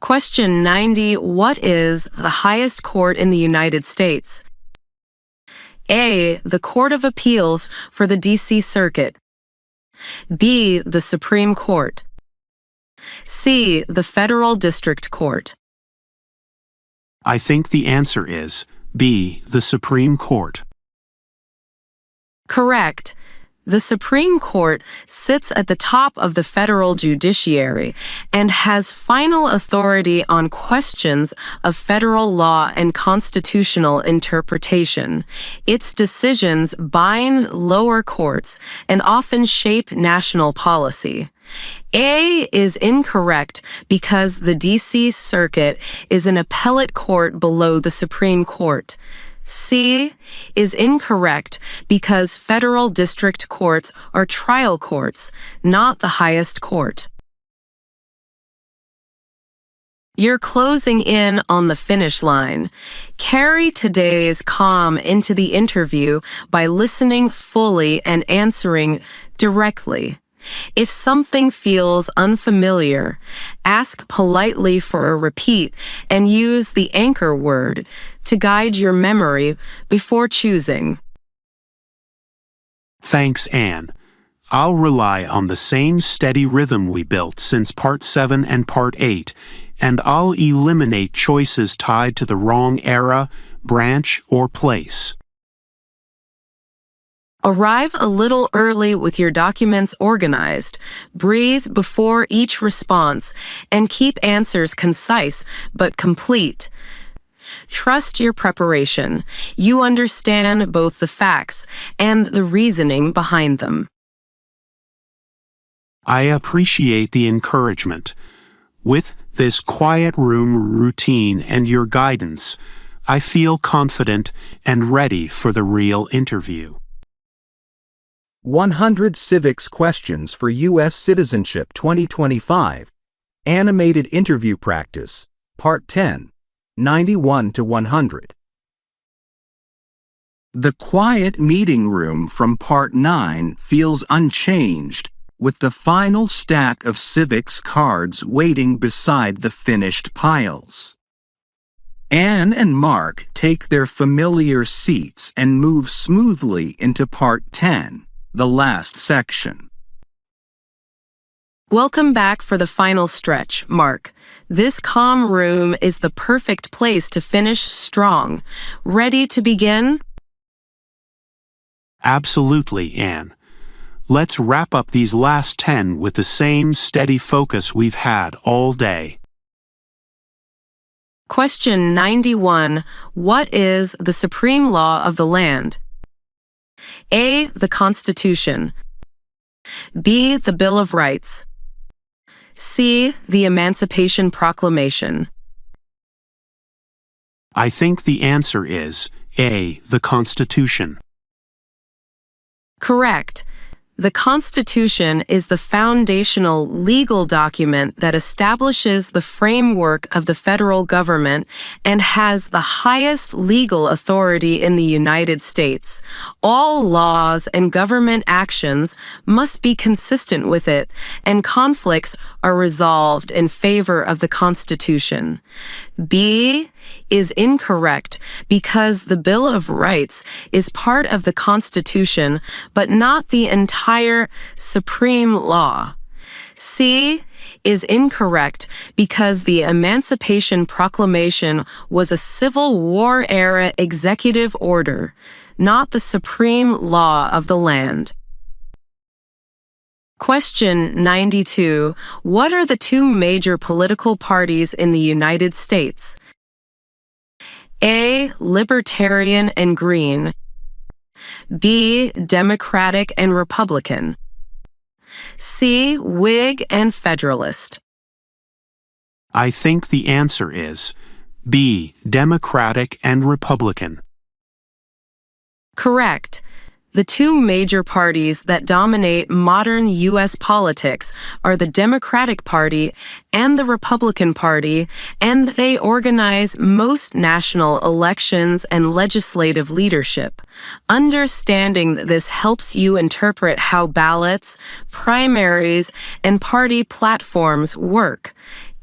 Question 90. What is the highest court in the United States? A. The Court of Appeals for the D.C. Circuit. B. The Supreme Court. C. The Federal District Court. I think the answer is B. The Supreme Court. Correct. The Supreme Court sits at the top of the federal judiciary and has final authority on questions of federal law and constitutional interpretation. Its decisions bind lower courts and often shape national policy. A is incorrect because the D.C. Circuit is an appellate court below the Supreme Court. C is incorrect because federal district courts are trial courts, not the highest court. You're closing in on the finish line. Carry today's calm into the interview by listening fully and answering directly. If something feels unfamiliar, ask politely for a repeat and use the anchor word to guide your memory before choosing. Thanks, Anne. I'll rely on the same steady rhythm we built since Part 7 and Part 8, and I'll eliminate choices tied to the wrong era, branch, or place. Arrive a little early with your documents organized. Breathe before each response and keep answers concise but complete. Trust your preparation. You understand both the facts and the reasoning behind them. I appreciate the encouragement. With this quiet room routine and your guidance, I feel confident and ready for the real interview. 100 Civics Questions for US Citizenship 2025. Animated Interview Practice, Part 10, 91 to 100. The quiet meeting room from Part 9 feels unchanged, with the final stack of civics cards waiting beside the finished piles. Anne and Mark take their familiar seats and move smoothly into Part 10, the last section. Welcome back for the final stretch, Mark. This calm room is the perfect place to finish strong. Ready to begin? Absolutely, Anne. Let's wrap up these last 10 with the same steady focus we've had all day. Question 91. What is the supreme law of the land? A. The Constitution. B. The Bill of Rights. C. The Emancipation Proclamation. I think the answer is A. The Constitution. Correct. The Constitution is the foundational legal document that establishes the framework of the federal government and has the highest legal authority in the United States. All laws and government actions must be consistent with it, and conflicts are resolved in favor of the Constitution. B is incorrect because the Bill of Rights is part of the Constitution, but not the entire supreme law. C is incorrect because the Emancipation Proclamation was a Civil War-era executive order, not the supreme law of the land. Question 92. What are the two major political parties in the United States? A. Libertarian and Green. B. Democratic and Republican. C. Whig and Federalist. I think the answer is B. Democratic and Republican. Correct. The two major parties that dominate modern U.S. politics are the Democratic Party and the Republican Party, and they organize most national elections and legislative leadership. Understanding this helps you interpret how ballots, primaries, and party platforms work.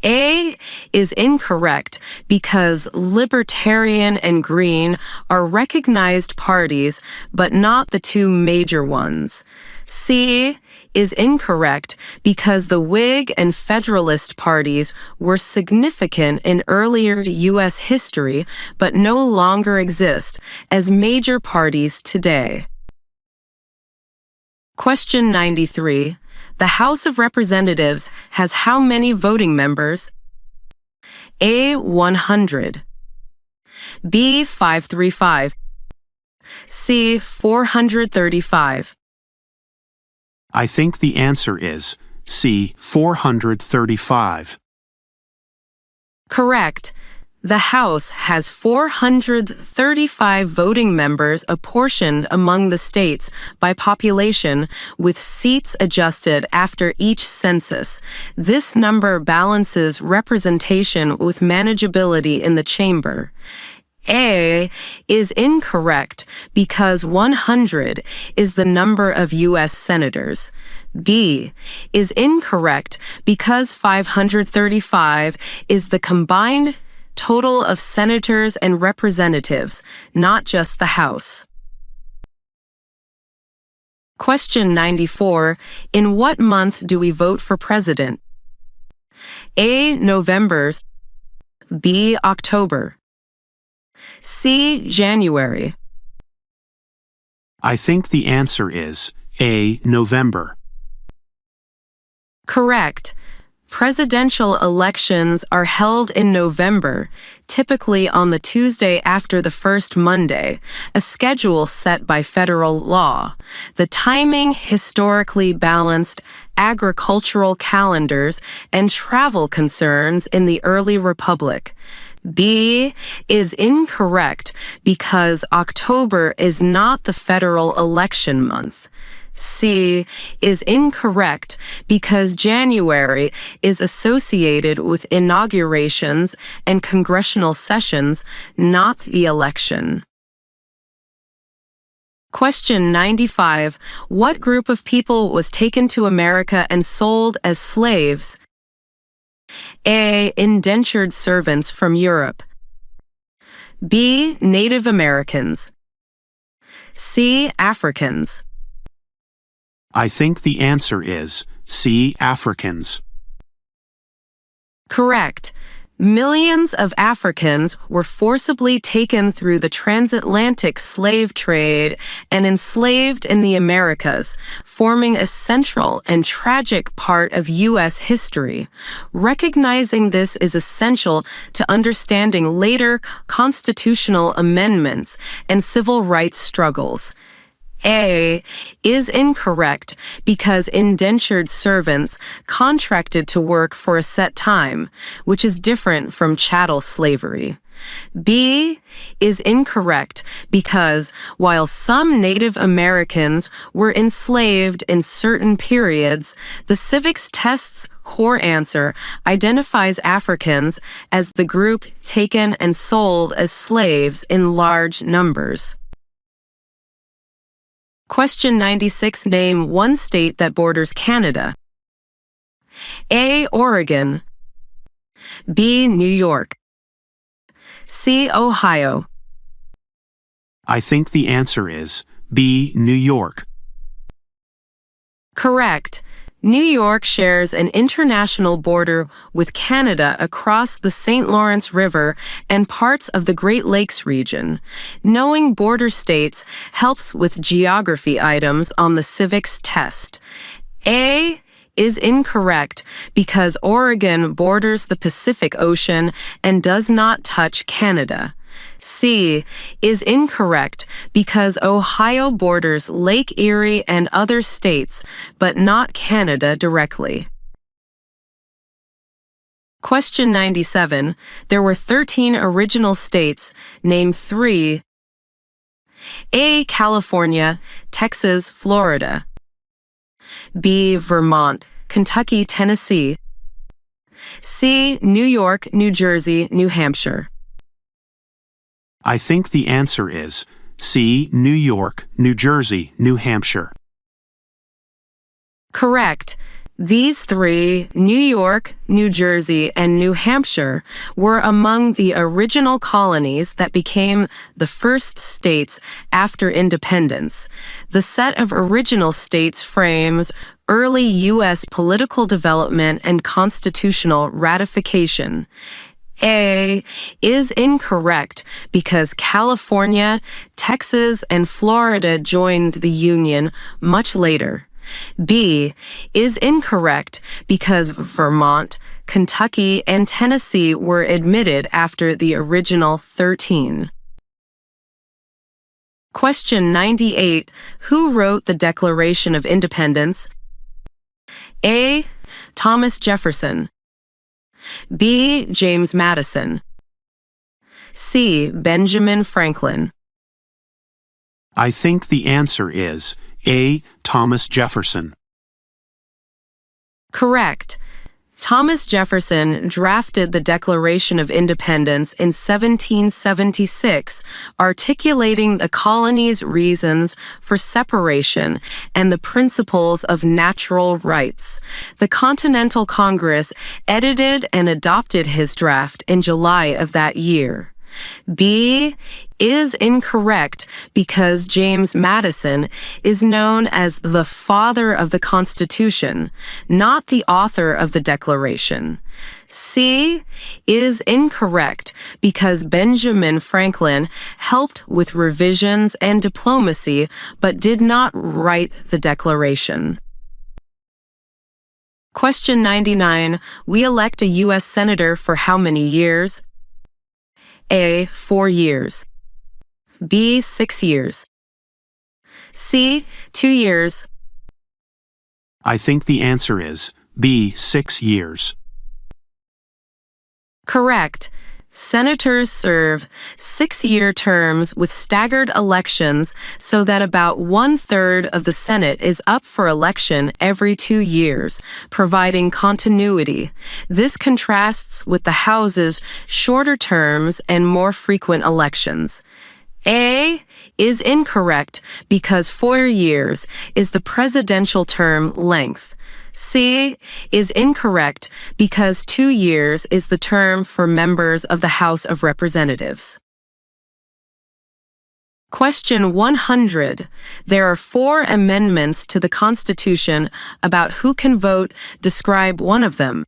A is incorrect because Libertarian and Green are recognized parties, but not the two major ones. C is incorrect because the Whig and Federalist parties were significant in earlier U.S. history, but no longer exist as major parties today. Question 93. The House of Representatives has how many voting members? A. 100. B. 535. C. 435. I think the answer is C. 435. Correct. The House has 435 voting members apportioned among the states by population, with seats adjusted after each census. This number balances representation with manageability in the chamber. A is incorrect because 100 is the number of U.S. senators. B is incorrect because 535 is the combined total of senators and representatives, not just the House. Question 94. In what month do we vote for president? A. November. B. October. C. January. I think the answer is A. November. Correct. Presidential elections are held in November, typically on the Tuesday after the first Monday, a schedule set by federal law. The timing historically balanced agricultural calendars and travel concerns in the early republic. B is incorrect because October is not the federal election month. C is incorrect because January is associated with inaugurations and congressional sessions, not the election. Question 95. What group of people was taken to America and sold as slaves? A. Indentured servants from Europe. B. Native Americans. C. Africans. I think the answer is C. Africans. Correct. Millions of Africans were forcibly taken through the transatlantic slave trade and enslaved in the Americas, forming a central and tragic part of U.S. history. Recognizing this is essential to understanding later constitutional amendments and civil rights struggles. A is incorrect because indentured servants contracted to work for a set time, which is different from chattel slavery. B is incorrect because while some Native Americans were enslaved in certain periods, the civics test's core answer identifies Africans as the group taken and sold as slaves in large numbers. Question 96. Name one state that borders Canada. A. Oregon. B. New York. C. Ohio. I think the answer is B. New York. Correct. New York shares an international border with Canada across the St. Lawrence River and parts of the Great Lakes region. Knowing border states helps with geography items on the civics test. A is incorrect because Oregon borders the Pacific Ocean and does not touch Canada. C is incorrect because Ohio borders Lake Erie and other states, but not Canada directly. Question 97. There were 13 original states. Name 3. A. California, Texas, Florida. B. Vermont, Kentucky, Tennessee. C. New York, New Jersey, New Hampshire. I think the answer is C. New York, New Jersey, New Hampshire. Correct. These 3, New York, New Jersey, and New Hampshire, were among the original colonies that became the first states after independence. The set of original states frames early U.S. political development and constitutional ratification. A is incorrect because California, Texas, and Florida joined the Union much later. B is incorrect because Vermont, Kentucky, and Tennessee were admitted after the original 13. Question 98. Who wrote the Declaration of Independence? A. Thomas Jefferson. B. James Madison. C. Benjamin Franklin. I think the answer is A. Thomas Jefferson. Correct. Thomas Jefferson drafted the Declaration of Independence in 1776, articulating the colony's reasons for separation and the principles of natural rights. The Continental Congress edited and adopted his draft in July of that year. B is incorrect because James Madison is known as the father of the Constitution, not the author of the Declaration. C is incorrect because Benjamin Franklin helped with revisions and diplomacy but did not write the Declaration. Question 99. We elect a U.S. Senator for how many years? A. 4 years. B. 6 years. C. 2 years. I think the answer is B. 6 years. Correct. Senators serve 6-year terms with staggered elections so that about 1/3 of the Senate is up for election every 2 years, providing continuity. This contrasts with the House's shorter terms and more frequent elections. A is incorrect because 4 years is the presidential term length. C is incorrect because 2 years is the term for members of the House of Representatives. Question 100. There are 4 amendments to the Constitution about who can vote. Describe one of them.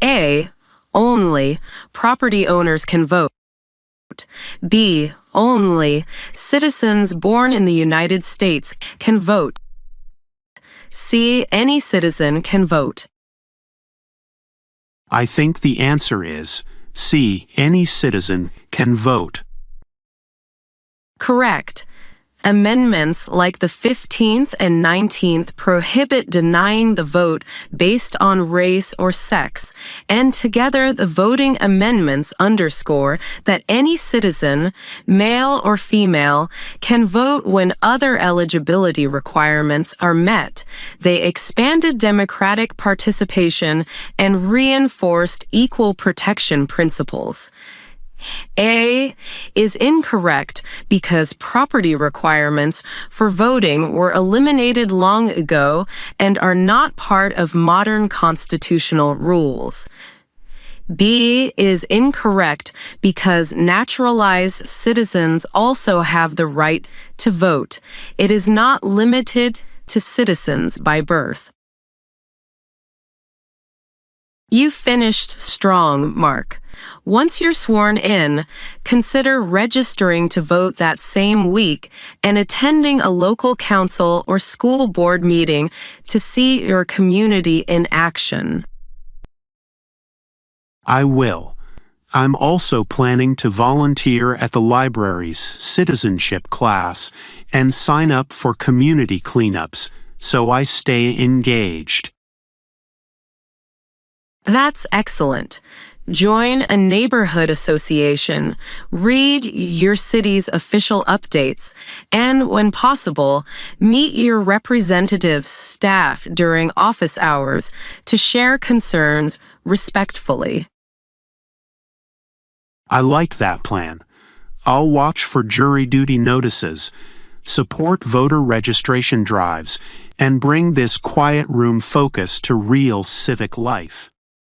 A. Only property owners can vote. B. Only citizens born in the United States can vote. C. Any citizen can vote. I think the answer is C. Any citizen can vote. Correct. Amendments like the 15th and 19th prohibit denying the vote based on race or sex, and together the voting amendments underscore that any citizen, male or female, can vote when other eligibility requirements are met. They expanded democratic participation and reinforced equal protection principles. A is incorrect because property requirements for voting were eliminated long ago and are not part of modern constitutional rules. B is incorrect because naturalized citizens also have the right to vote. It is not limited to citizens by birth. You finished strong, Mark. Once you're sworn in, consider registering to vote that same week and attending a local council or school board meeting to see your community in action. I will. I'm also planning to volunteer at the library's citizenship class and sign up for community cleanups so I stay engaged. That's excellent. Join a neighborhood association, read your city's official updates, and when possible, meet your representative's staff during office hours to share concerns respectfully. I like that plan. I'll watch for jury duty notices, support voter registration drives, and bring this quiet room focus to real civic life.